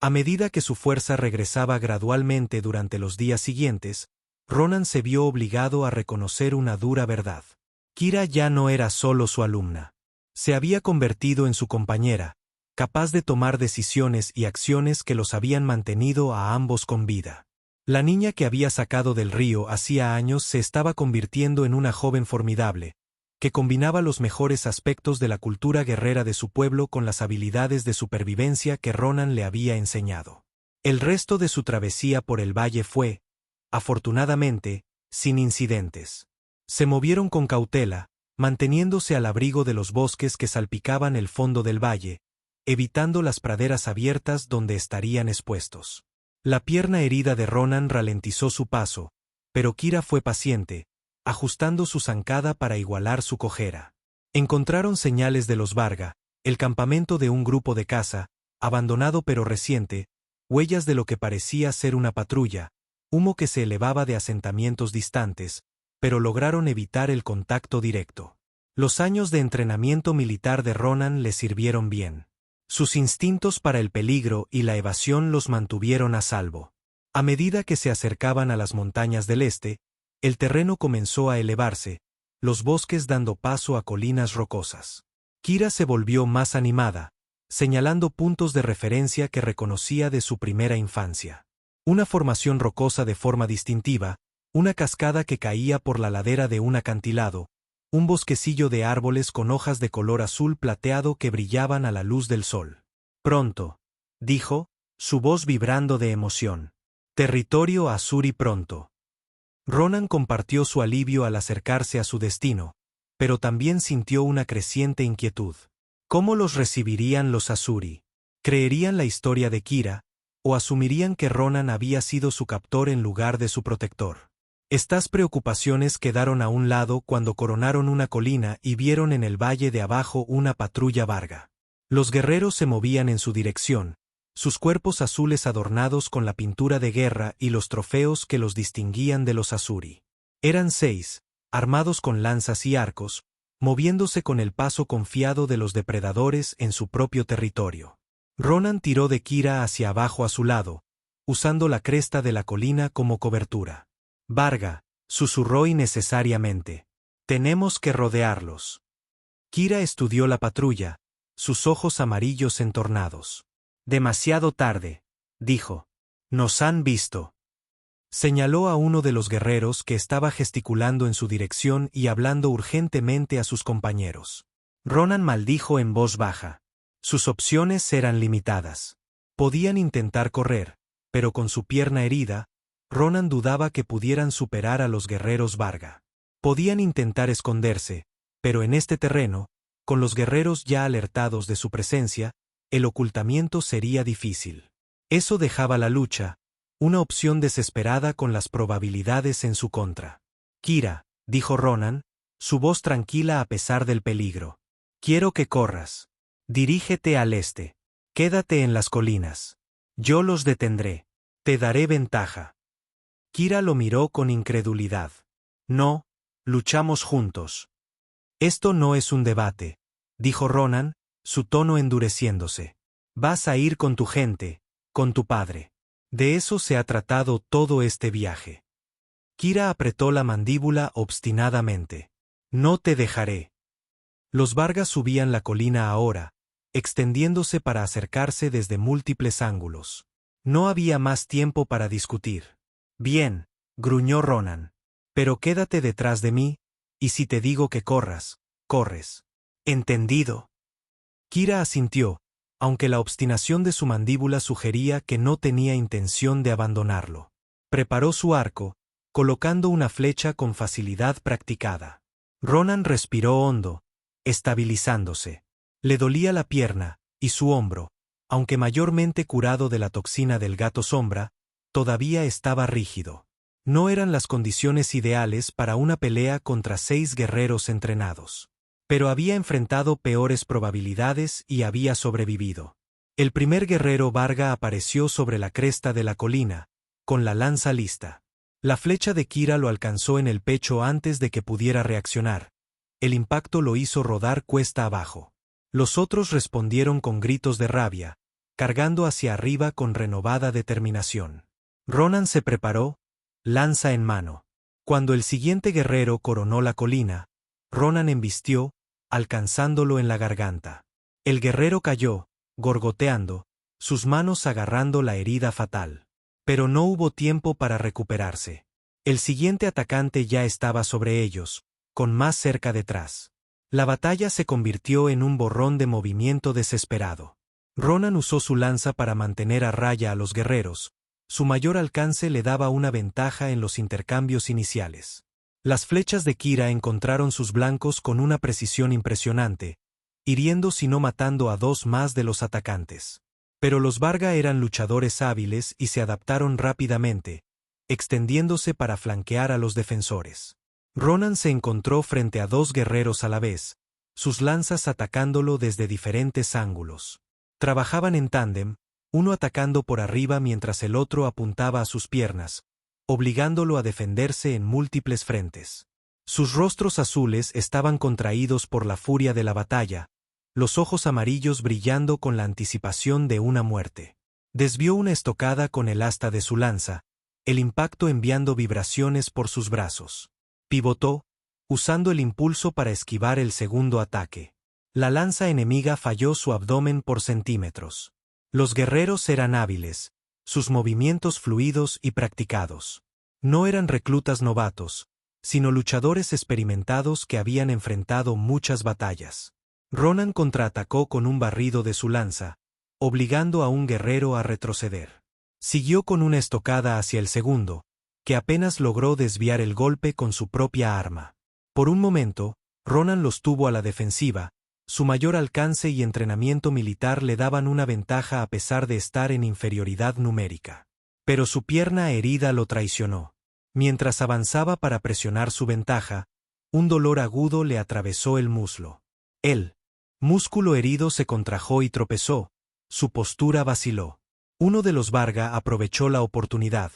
A medida que su fuerza regresaba gradualmente durante los días siguientes, Ronan se vio obligado a reconocer una dura verdad. Kira ya no era solo su alumna. Se había convertido en su compañera, capaz de tomar decisiones y acciones que los habían mantenido a ambos con vida. La niña que había sacado del río hacía años se estaba convirtiendo en una joven formidable, que combinaba los mejores aspectos de la cultura guerrera de su pueblo con las habilidades de supervivencia que Ronan le había enseñado. El resto de su travesía por el valle fue, afortunadamente, sin incidentes. Se movieron con cautela, manteniéndose al abrigo de los bosques que salpicaban el fondo del valle, evitando las praderas abiertas donde estarían expuestos. La pierna herida de Ronan ralentizó su paso, pero Kira fue paciente, ajustando su zancada para igualar su cojera. Encontraron señales de los Varga, el campamento de un grupo de caza, abandonado pero reciente, huellas de lo que parecía ser una patrulla, humo que se elevaba de asentamientos distantes, pero lograron evitar el contacto directo. Los años de entrenamiento militar de Ronan le sirvieron bien. Sus instintos para el peligro y la evasión los mantuvieron a salvo. A medida que se acercaban a las montañas del este, el terreno comenzó a elevarse, los bosques dando paso a colinas rocosas. Kira se volvió más animada, señalando puntos de referencia que reconocía de su primera infancia. Una formación rocosa de forma distintiva, una cascada que caía por la ladera de un acantilado, un bosquecillo de árboles con hojas de color azul plateado que brillaban a la luz del sol. «Pronto», dijo, su voz vibrando de emoción. «Territorio Asuri pronto». Ronan compartió su alivio al acercarse a su destino, pero también sintió una creciente inquietud. ¿Cómo los recibirían los Asuri? ¿Creerían la historia de Kira, o asumirían que Ronan había sido su captor en lugar de su protector? Estas preocupaciones quedaron a un lado cuando coronaron una colina y vieron en el valle de abajo una patrulla Varga. Los guerreros se movían en su dirección, sus cuerpos azules adornados con la pintura de guerra y los trofeos que los distinguían de los Asuri. Eran 6, armados con lanzas y arcos, moviéndose con el paso confiado de los depredadores en su propio territorio. Ronan tiró de Kira hacia abajo a su lado, usando la cresta de la colina como cobertura. Varga, susurró innecesariamente. Tenemos que rodearlos. Kira estudió la patrulla, sus ojos amarillos entornados. Demasiado tarde, dijo. Nos han visto. Señaló a uno de los guerreros que estaba gesticulando en su dirección y hablando urgentemente a sus compañeros. Ronan maldijo en voz baja. Sus opciones eran limitadas. Podían intentar correr, pero con su pierna herida, Ronan dudaba que pudieran superar a los guerreros Varga. Podían intentar esconderse, pero en este terreno, con los guerreros ya alertados de su presencia, el ocultamiento sería difícil. Eso dejaba la lucha, una opción desesperada con las probabilidades en su contra. Kira, dijo Ronan, su voz tranquila a pesar del peligro. Quiero que corras. Dirígete al este. Quédate en las colinas. Yo los detendré. Te daré ventaja. Kira lo miró con incredulidad. No, luchamos juntos. Esto no es un debate, dijo Ronan, su tono endureciéndose. Vas a ir con tu gente, con tu padre. De eso se ha tratado todo este viaje. Kira apretó la mandíbula obstinadamente. No te dejaré. Los Vargas subían la colina ahora, extendiéndose para acercarse desde múltiples ángulos. No había más tiempo para discutir. Bien, gruñó Ronan. Pero quédate detrás de mí, y si te digo que corras, corres. ¿Entendido? Kira asintió, aunque la obstinación de su mandíbula sugería que no tenía intención de abandonarlo. Preparó su arco, colocando una flecha con facilidad practicada. Ronan respiró hondo, estabilizándose. Le dolía la pierna, y su hombro, aunque mayormente curado de la toxina del gato sombra, todavía estaba rígido. No eran las condiciones ideales para una pelea contra 6 guerreros entrenados. Pero había enfrentado peores probabilidades y había sobrevivido. El primer guerrero Varga apareció sobre la cresta de la colina, con la lanza lista. La flecha de Kira lo alcanzó en el pecho antes de que pudiera reaccionar. El impacto lo hizo rodar cuesta abajo. Los otros respondieron con gritos de rabia, cargando hacia arriba con renovada determinación. Ronan se preparó, lanza en mano. Cuando el siguiente guerrero coronó la colina, Ronan embistió, alcanzándolo en la garganta. El guerrero cayó, gorgoteando, sus manos agarrando la herida fatal. Pero no hubo tiempo para recuperarse. El siguiente atacante ya estaba sobre ellos, con más cerca detrás. La batalla se convirtió en un borrón de movimiento desesperado. Ronan usó su lanza para mantener a raya a los guerreros. Su mayor alcance le daba una ventaja en los intercambios iniciales. Las flechas de Kira encontraron sus blancos con una precisión impresionante, hiriendo si no matando a 2 más de los atacantes. Pero los Varga eran luchadores hábiles y se adaptaron rápidamente, extendiéndose para flanquear a los defensores. Ronan se encontró frente a 2 guerreros a la vez, sus lanzas atacándolo desde diferentes ángulos. Trabajaban en tándem, uno atacando por arriba mientras el otro apuntaba a sus piernas, obligándolo a defenderse en múltiples frentes. Sus rostros azules estaban contraídos por la furia de la batalla, los ojos amarillos brillando con la anticipación de una muerte. Desvió una estocada con el asta de su lanza, el impacto enviando vibraciones por sus brazos. Pivotó, usando el impulso para esquivar el segundo ataque. La lanza enemiga falló su abdomen por centímetros. Los guerreros eran hábiles, sus movimientos fluidos y practicados. No eran reclutas novatos, sino luchadores experimentados que habían enfrentado muchas batallas. Ronan contraatacó con un barrido de su lanza, obligando a un guerrero a retroceder. Siguió con una estocada hacia el segundo, que apenas logró desviar el golpe con su propia arma. Por un momento, Ronan los tuvo a la defensiva. Su mayor alcance y entrenamiento militar le daban una ventaja a pesar de estar en inferioridad numérica. Pero su pierna herida lo traicionó. Mientras avanzaba para presionar su ventaja, un dolor agudo le atravesó el muslo. Él Músculo herido se contrajo y tropezó, su postura vaciló. Uno de los Varga aprovechó la oportunidad,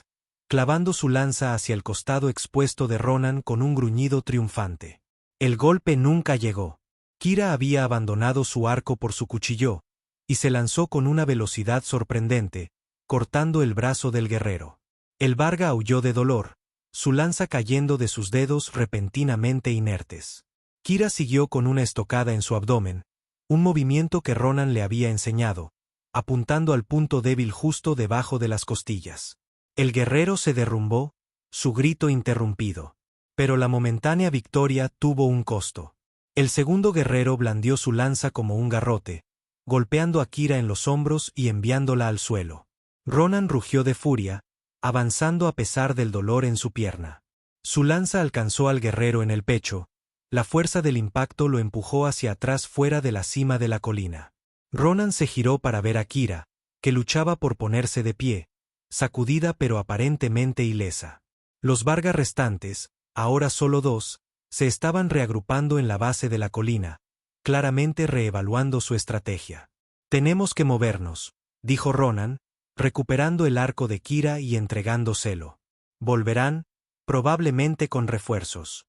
clavando su lanza hacia el costado expuesto de Ronan con un gruñido triunfante. El golpe nunca llegó. Kira había abandonado su arco por su cuchillo, y se lanzó con una velocidad sorprendente, cortando el brazo del guerrero. El Varga aulló de dolor, su lanza cayendo de sus dedos repentinamente inertes. Kira siguió con una estocada en su abdomen, un movimiento que Ronan le había enseñado, apuntando al punto débil justo debajo de las costillas. El guerrero se derrumbó, su grito interrumpido. Pero la momentánea victoria tuvo un costo. El segundo guerrero blandió su lanza como un garrote, golpeando a Kira en los hombros y enviándola al suelo. Ronan rugió de furia, avanzando a pesar del dolor en su pierna. Su lanza alcanzó al guerrero en el pecho, la fuerza del impacto lo empujó hacia atrás fuera de la cima de la colina. Ronan se giró para ver a Kira, que luchaba por ponerse de pie, sacudida pero aparentemente ilesa. Los Varga restantes, ahora solo 2, se estaban reagrupando en la base de la colina, claramente reevaluando su estrategia. «Tenemos que movernos», dijo Ronan, recuperando el arco de Kira y entregándoselo. «Volverán, probablemente con refuerzos».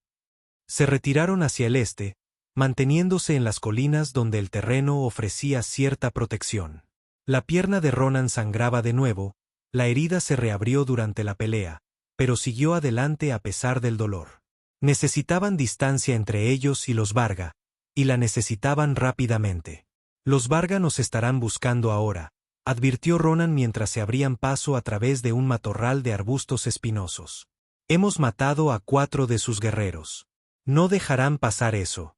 Se retiraron hacia el este, manteniéndose en las colinas donde el terreno ofrecía cierta protección. La pierna de Ronan sangraba de nuevo, la herida se reabrió durante la pelea, pero siguió adelante a pesar del dolor. Necesitaban distancia entre ellos y los Varga, y la necesitaban rápidamente. «Los Varga nos estarán buscando ahora», advirtió Ronan mientras se abrían paso a través de un matorral de arbustos espinosos. «Hemos matado a 4 de sus guerreros. No dejarán pasar eso».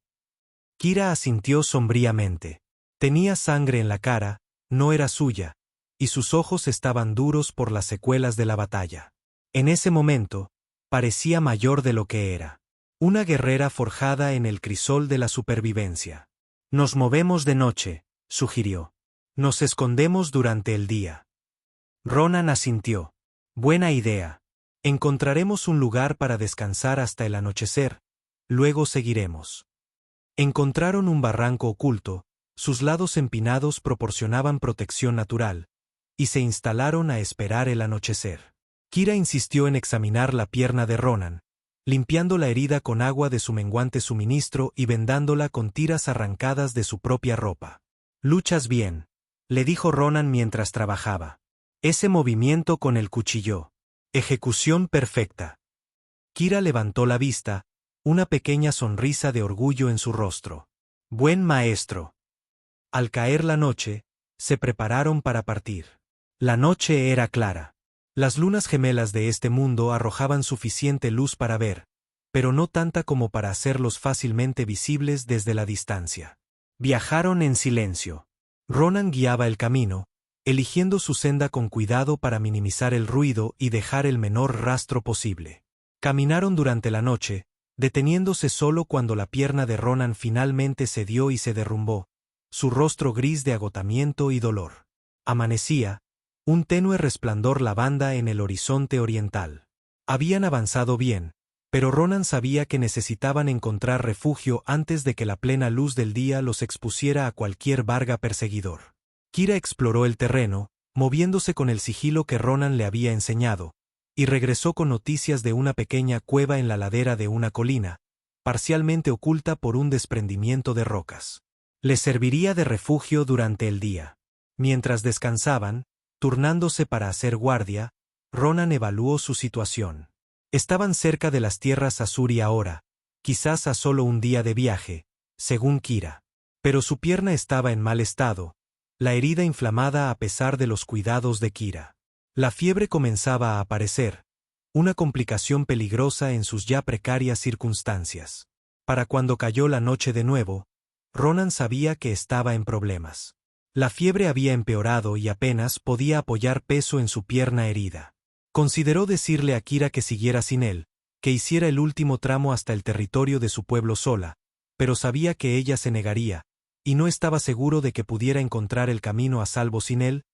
Kira asintió sombríamente. Tenía sangre en la cara, no era suya, y sus ojos estaban duros por las secuelas de la batalla. En ese momento, parecía mayor de lo que era. Una guerrera forjada en el crisol de la supervivencia. «Nos movemos de noche», sugirió. «Nos escondemos durante el día». Ronan asintió. «Buena idea. Encontraremos un lugar para descansar hasta el anochecer, luego seguiremos». Encontraron un barranco oculto, sus lados empinados proporcionaban protección natural, y se instalaron a esperar el anochecer. Kira insistió en examinar la pierna de Ronan, limpiando la herida con agua de su menguante suministro y vendándola con tiras arrancadas de su propia ropa. «Luchas bien», le dijo Ronan mientras trabajaba. «Ese movimiento con el cuchillo. Ejecución perfecta». Kira levantó la vista, una pequeña sonrisa de orgullo en su rostro. «Buen maestro». Al caer la noche, se prepararon para partir. La noche era clara. Las lunas gemelas de este mundo arrojaban suficiente luz para ver, pero no tanta como para hacerlos fácilmente visibles desde la distancia. Viajaron en silencio. Ronan guiaba el camino, eligiendo su senda con cuidado para minimizar el ruido y dejar el menor rastro posible. Caminaron durante la noche, deteniéndose solo cuando la pierna de Ronan finalmente cedió y se derrumbó, su rostro gris de agotamiento y dolor. Amanecía, un tenue resplandor lavanda en el horizonte oriental. Habían avanzado bien, pero Ronan sabía que necesitaban encontrar refugio antes de que la plena luz del día los expusiera a cualquier Varga perseguidor. Kira exploró el terreno, moviéndose con el sigilo que Ronan le había enseñado, y regresó con noticias de una pequeña cueva en la ladera de una colina, parcialmente oculta por un desprendimiento de rocas. Les serviría de refugio durante el día. Mientras descansaban, turnándose para hacer guardia, Ronan evaluó su situación. Estaban cerca de las tierras Azuri ahora, quizás a solo un día de viaje, según Kira. Pero su pierna estaba en mal estado, la herida inflamada a pesar de los cuidados de Kira. La fiebre comenzaba a aparecer, una complicación peligrosa en sus ya precarias circunstancias. Para cuando cayó la noche de nuevo, Ronan sabía que estaba en problemas. La fiebre había empeorado y apenas podía apoyar peso en su pierna herida. Consideró decirle a Kira que siguiera sin él, que hiciera el último tramo hasta el territorio de su pueblo sola, pero sabía que ella se negaría, y no estaba seguro de que pudiera encontrar el camino a salvo sin él,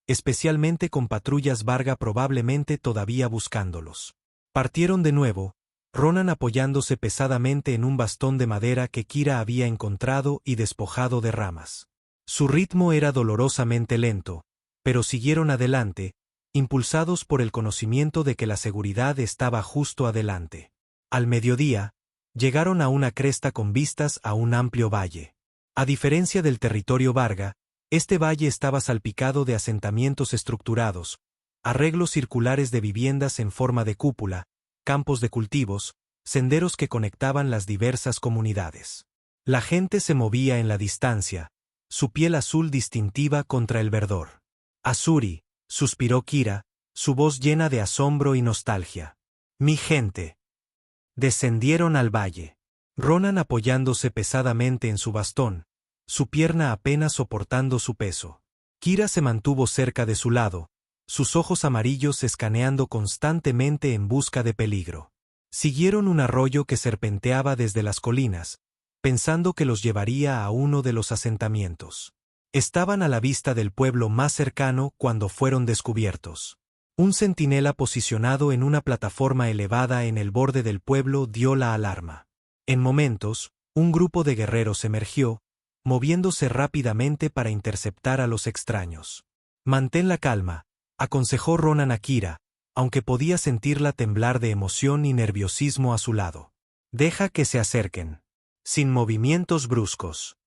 especialmente con patrullas Varga probablemente todavía buscándolos. Partieron de nuevo, Ronan apoyándose pesadamente en un bastón de madera que Kira había encontrado y despojado de ramas. Su ritmo era dolorosamente lento, pero siguieron adelante, impulsados por el conocimiento de que la seguridad estaba justo adelante. Al mediodía, llegaron a una cresta con vistas a un amplio valle. A diferencia del territorio Varga, este valle estaba salpicado de asentamientos estructurados, arreglos circulares de viviendas en forma de cúpula, campos de cultivos, senderos que conectaban las diversas comunidades. La gente se movía en la distancia, su piel azul distintiva contra el verdor. Azuri, suspiró Kira, su voz llena de asombro y nostalgia. Mi gente. Descendieron al valle. Ronan apoyándose pesadamente en su bastón, su pierna apenas soportando su peso. Kira se mantuvo cerca de su lado, sus ojos amarillos escaneando constantemente en busca de peligro. Siguieron un arroyo que serpenteaba desde las colinas, pensando que los llevaría a uno de los asentamientos. Estaban a la vista del pueblo más cercano cuando fueron descubiertos. Un centinela posicionado en una plataforma elevada en el borde del pueblo dio la alarma. En momentos, un grupo de guerreros emergió, moviéndose rápidamente para interceptar a los extraños. Mantén la calma, aconsejó Ronan a Kira, aunque podía sentirla temblar de emoción y nerviosismo a su lado. Deja que se acerquen. Sin movimientos bruscos.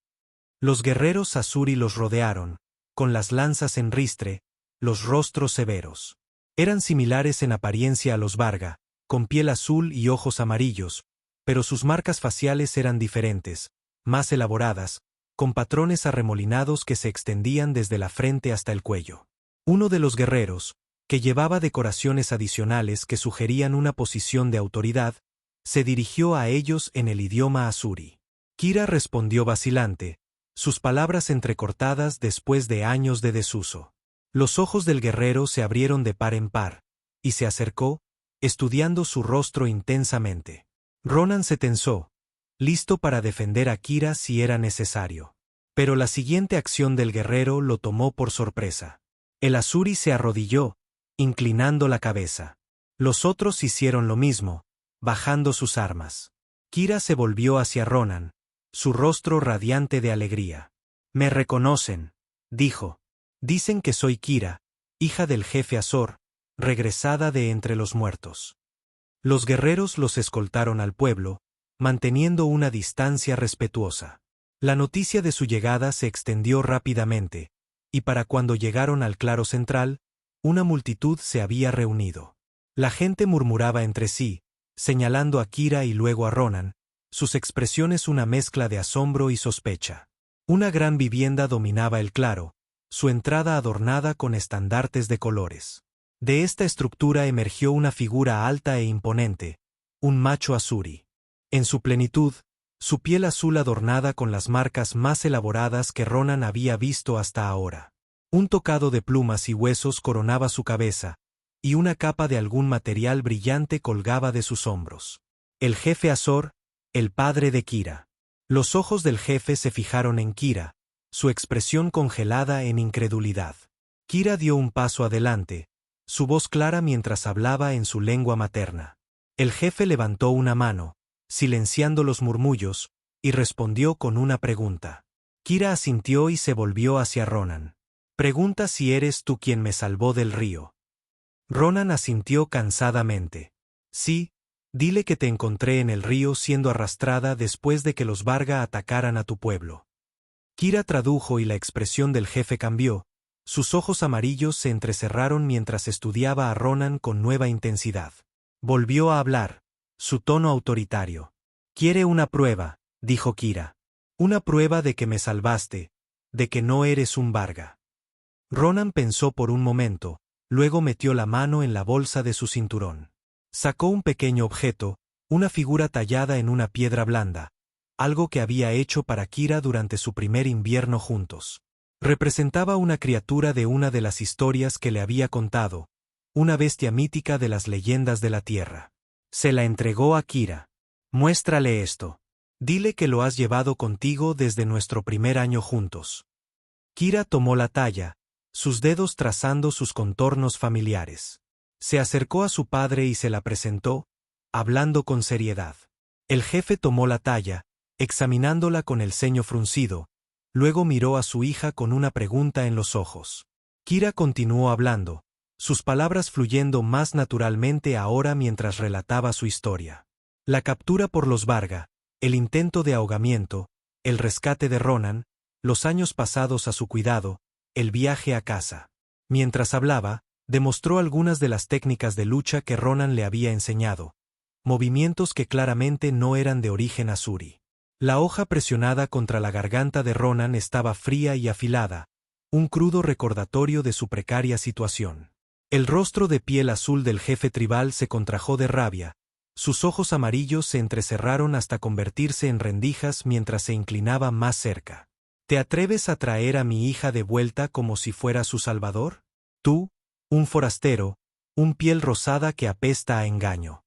Los guerreros Azuri los rodearon, con las lanzas en ristre, los rostros severos. Eran similares en apariencia a los Varga, con piel azul y ojos amarillos, pero sus marcas faciales eran diferentes, más elaboradas, con patrones arremolinados que se extendían desde la frente hasta el cuello. Uno de los guerreros, que llevaba decoraciones adicionales que sugerían una posición de autoridad, se dirigió a ellos en el idioma Azuri. Kira respondió vacilante, sus palabras entrecortadas después de años de desuso. Los ojos del guerrero se abrieron de par en par, y se acercó, estudiando su rostro intensamente. Ronan se tensó, listo para defender a Kira si era necesario. Pero la siguiente acción del guerrero lo tomó por sorpresa. El Azuri se arrodilló, inclinando la cabeza. Los otros hicieron lo mismo, bajando sus armas. Kira se volvió hacia Ronan, su rostro radiante de alegría. «Me reconocen», dijo. «Dicen que soy Kira, hija del jefe Azor, regresada de entre los muertos». Los guerreros los escoltaron al pueblo, manteniendo una distancia respetuosa. La noticia de su llegada se extendió rápidamente, y para cuando llegaron al claro central, una multitud se había reunido. La gente murmuraba entre sí, señalando a Kira y luego a Ronan, sus expresiones una mezcla de asombro y sospecha. Una gran vivienda dominaba el claro, su entrada adornada con estandartes de colores. De esta estructura emergió una figura alta e imponente, un macho Azuri. En su plenitud, su piel azul adornada con las marcas más elaboradas que Ronan había visto hasta ahora. Un tocado de plumas y huesos coronaba su cabeza, y una capa de algún material brillante colgaba de sus hombros. El jefe Azor, el padre de Kira. Los ojos del jefe se fijaron en Kira, su expresión congelada en incredulidad. Kira dio un paso adelante, su voz clara mientras hablaba en su lengua materna. El jefe levantó una mano, silenciando los murmullos, y respondió con una pregunta. Kira asintió y se volvió hacia Ronan. «Pregunta si eres tú quien me salvó del río». Ronan asintió cansadamente. «Sí, dile que te encontré en el río siendo arrastrada después de que los Varga atacaran a tu pueblo». Kira tradujo y la expresión del jefe cambió, sus ojos amarillos se entrecerraron mientras estudiaba a Ronan con nueva intensidad. Volvió a hablar, su tono autoritario. «Quiere una prueba», dijo Kira. «Una prueba de que me salvaste, de que no eres un Varga». Ronan pensó por un momento, luego metió la mano en la bolsa de su cinturón. Sacó un pequeño objeto, una figura tallada en una piedra blanda, algo que había hecho para Kira durante su primer invierno juntos. Representaba una criatura de una de las historias que le había contado, una bestia mítica de las leyendas de la tierra. Se la entregó a Kira. «Muéstrale esto. Dile que lo has llevado contigo desde nuestro primer año juntos». Kira tomó la talla, sus dedos trazando sus contornos familiares. Se acercó a su padre y se la presentó, hablando con seriedad. El jefe tomó la talla, examinándola con el ceño fruncido, luego miró a su hija con una pregunta en los ojos. Kira continuó hablando, sus palabras fluyendo más naturalmente ahora mientras relataba su historia. La captura por los Varga, el intento de ahogamiento, el rescate de Ronan, los años pasados a su cuidado, el viaje a casa. Mientras hablaba, demostró algunas de las técnicas de lucha que Ronan le había enseñado, movimientos que claramente no eran de origen asuri. La hoja presionada contra la garganta de Ronan estaba fría y afilada, un crudo recordatorio de su precaria situación. El rostro de piel azul del jefe tribal se contrajo de rabia, sus ojos amarillos se entrecerraron hasta convertirse en rendijas mientras se inclinaba más cerca. ¿Te atreves a traer a mi hija de vuelta como si fuera su salvador? Tú, un forastero, un piel rosada que apesta a engaño.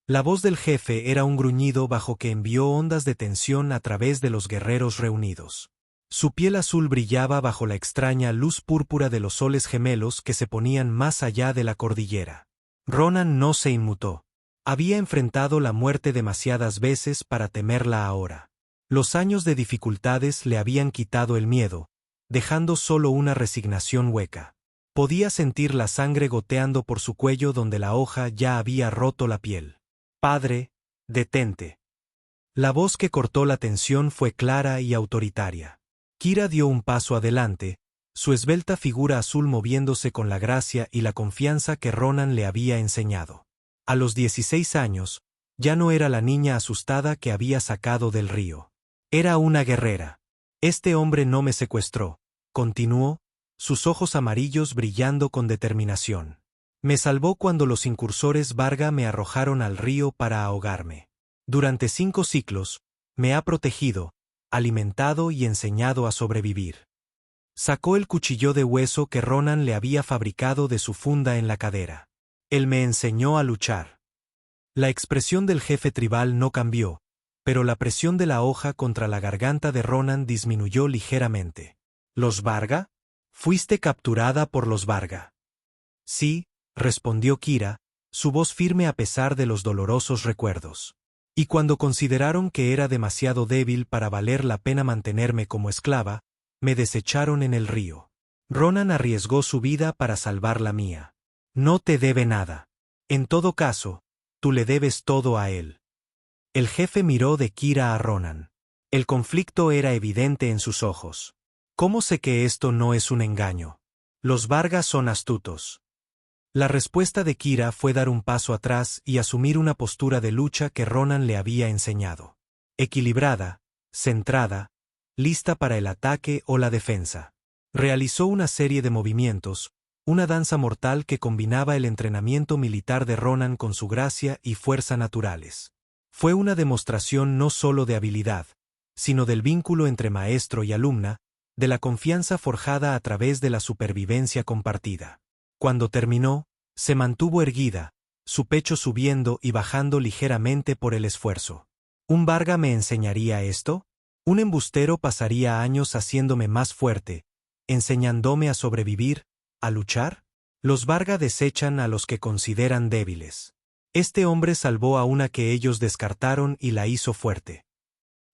La voz del jefe era un gruñido bajo que envió ondas de tensión a través de los guerreros reunidos. Su piel azul brillaba bajo la extraña luz púrpura de los soles gemelos que se ponían más allá de la cordillera. Ronan no se inmutó. Había enfrentado la muerte demasiadas veces para temerla ahora. Los años de dificultades le habían quitado el miedo, dejando solo una resignación hueca. Podía sentir la sangre goteando por su cuello donde la hoja ya había roto la piel. Padre, detente. La voz que cortó la tensión fue clara y autoritaria. Kira dio un paso adelante, su esbelta figura azul moviéndose con la gracia y la confianza que Ronan le había enseñado. A los 16 años, ya no era la niña asustada que había sacado del río. Era una guerrera. Este hombre no me secuestró, continuó, sus ojos amarillos brillando con determinación. Me salvó cuando los incursores Varga me arrojaron al río para ahogarme. Durante 5 ciclos, me ha protegido, alimentado y enseñado a sobrevivir. Sacó el cuchillo de hueso que Ronan le había fabricado de su funda en la cadera. Él me enseñó a luchar. La expresión del jefe tribal no cambió, pero la presión de la hoja contra la garganta de Ronan disminuyó ligeramente. ¿Los Varga? ¿Fuiste capturada por los Varga? Sí, respondió Kira, su voz firme a pesar de los dolorosos recuerdos. Y cuando consideraron que era demasiado débil para valer la pena mantenerme como esclava, me desecharon en el río. Ronan arriesgó su vida para salvar la mía. No te debe nada. En todo caso, tú le debes todo a él. El jefe miró de Kira a Ronan. El conflicto era evidente en sus ojos. ¿Cómo sé que esto no es un engaño? Los Vargas son astutos. La respuesta de Kira fue dar un paso atrás y asumir una postura de lucha que Ronan le había enseñado. Equilibrada, centrada, lista para el ataque o la defensa. Realizó una serie de movimientos, una danza mortal que combinaba el entrenamiento militar de Ronan con su gracia y fuerza naturales. Fue una demostración no solo de habilidad, sino del vínculo entre maestro y alumna, de la confianza forjada a través de la supervivencia compartida. Cuando terminó, se mantuvo erguida, su pecho subiendo y bajando ligeramente por el esfuerzo. ¿Un Varga me enseñaría esto? ¿Un embustero pasaría años haciéndome más fuerte, enseñándome a sobrevivir, a luchar? Los Varga desechan a los que consideran débiles. Este hombre salvó a una que ellos descartaron y la hizo fuerte.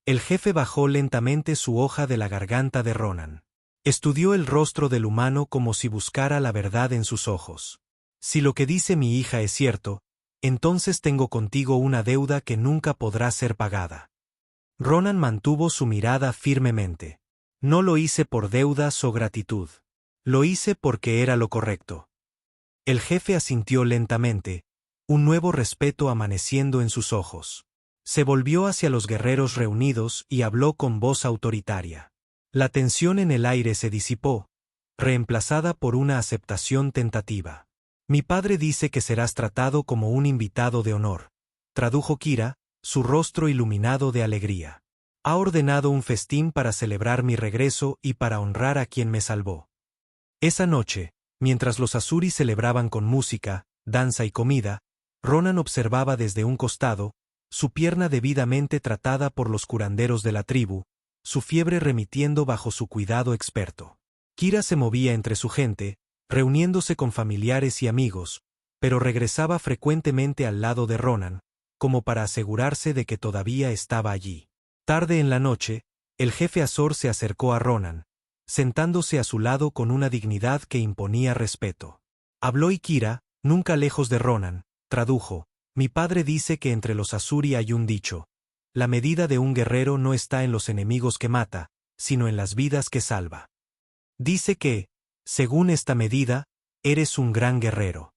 El jefe bajó lentamente su hoja de la garganta de Ronan. Estudió el rostro del humano como si buscara la verdad en sus ojos. Si lo que dice mi hija es cierto, entonces tengo contigo una deuda que nunca podrá ser pagada. Ronan mantuvo su mirada firmemente. No lo hice por deudas o gratitud. Lo hice porque era lo correcto. El jefe asintió lentamente, un nuevo respeto amaneciendo en sus ojos. Se volvió hacia los guerreros reunidos y habló con voz autoritaria. La tensión en el aire se disipó, reemplazada por una aceptación tentativa. Mi padre dice que serás tratado como un invitado de honor, tradujo Kira, su rostro iluminado de alegría. Ha ordenado un festín para celebrar mi regreso y para honrar a quien me salvó. Esa noche, mientras los Asuri celebraban con música, danza y comida, Ronan observaba desde un costado, su pierna debidamente tratada por los curanderos de la tribu, su fiebre remitiendo bajo su cuidado experto. Kira se movía entre su gente, reuniéndose con familiares y amigos, pero regresaba frecuentemente al lado de Ronan, como para asegurarse de que todavía estaba allí. Tarde en la noche, el jefe Azor se acercó a Ronan, sentándose a su lado con una dignidad que imponía respeto. Habló y Kira, nunca lejos de Ronan, tradujo: mi padre dice que entre los Asuri hay un dicho: la medida de un guerrero no está en los enemigos que mata, sino en las vidas que salva. Dice que, según esta medida, eres un gran guerrero.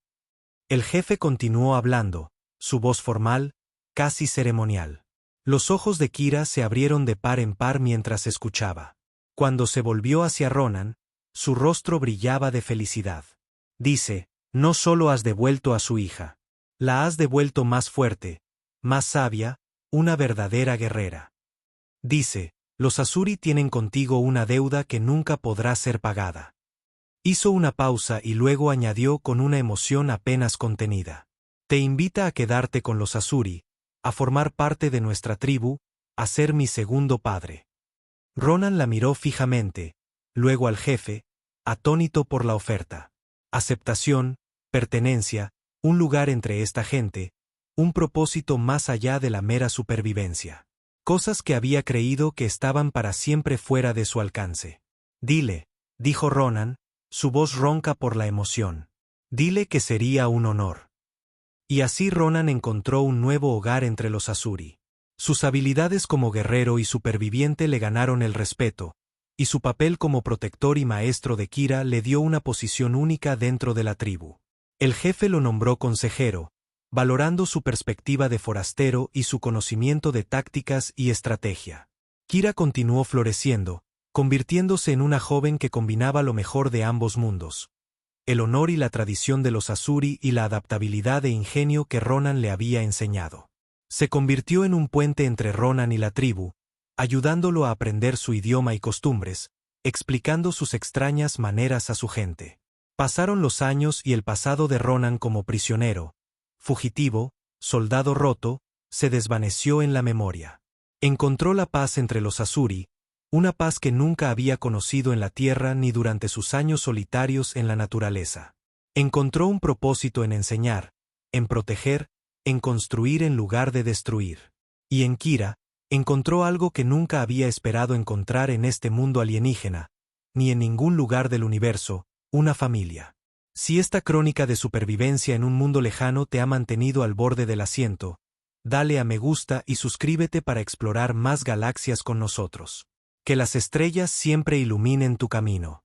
El jefe continuó hablando, su voz formal, casi ceremonial. Los ojos de Kira se abrieron de par en par mientras escuchaba. Cuando se volvió hacia Ronan, su rostro brillaba de felicidad. Dice: no solo has devuelto a su hija. La has devuelto más fuerte, más sabia, una verdadera guerrera. Dice: los Asuri tienen contigo una deuda que nunca podrá ser pagada. Hizo una pausa y luego añadió con una emoción apenas contenida: te invita a quedarte con los Asuri, a formar parte de nuestra tribu, a ser mi segundo padre. Ronan la miró fijamente, luego al jefe, atónito por la oferta. Aceptación, pertenencia, un lugar entre esta gente, un propósito más allá de la mera supervivencia. Cosas que había creído que estaban para siempre fuera de su alcance. Dile, dijo Ronan, su voz ronca por la emoción. Dile que sería un honor. Y así Ronan encontró un nuevo hogar entre los Asuri. Sus habilidades como guerrero y superviviente le ganaron el respeto, y su papel como protector y maestro de Kira le dio una posición única dentro de la tribu. El jefe lo nombró consejero, valorando su perspectiva de forastero y su conocimiento de tácticas y estrategia. Kira continuó floreciendo, convirtiéndose en una joven que combinaba lo mejor de ambos mundos: el honor y la tradición de los Asuri y la adaptabilidad e ingenio que Ronan le había enseñado. Se convirtió en un puente entre Ronan y la tribu, ayudándolo a aprender su idioma y costumbres, explicando sus extrañas maneras a su gente. Pasaron los años y el pasado de Ronan como prisionero, fugitivo, soldado roto, se desvaneció en la memoria. Encontró la paz entre los Asuri, una paz que nunca había conocido en la tierra ni durante sus años solitarios en la naturaleza. Encontró un propósito en enseñar, en proteger, en construir en lugar de destruir. Y en Kira, encontró algo que nunca había esperado encontrar en este mundo alienígena, ni en ningún lugar del universo: una familia. Si esta crónica de supervivencia en un mundo lejano te ha mantenido al borde del asiento, dale a me gusta y suscríbete para explorar más galaxias con nosotros. Que las estrellas siempre iluminen tu camino.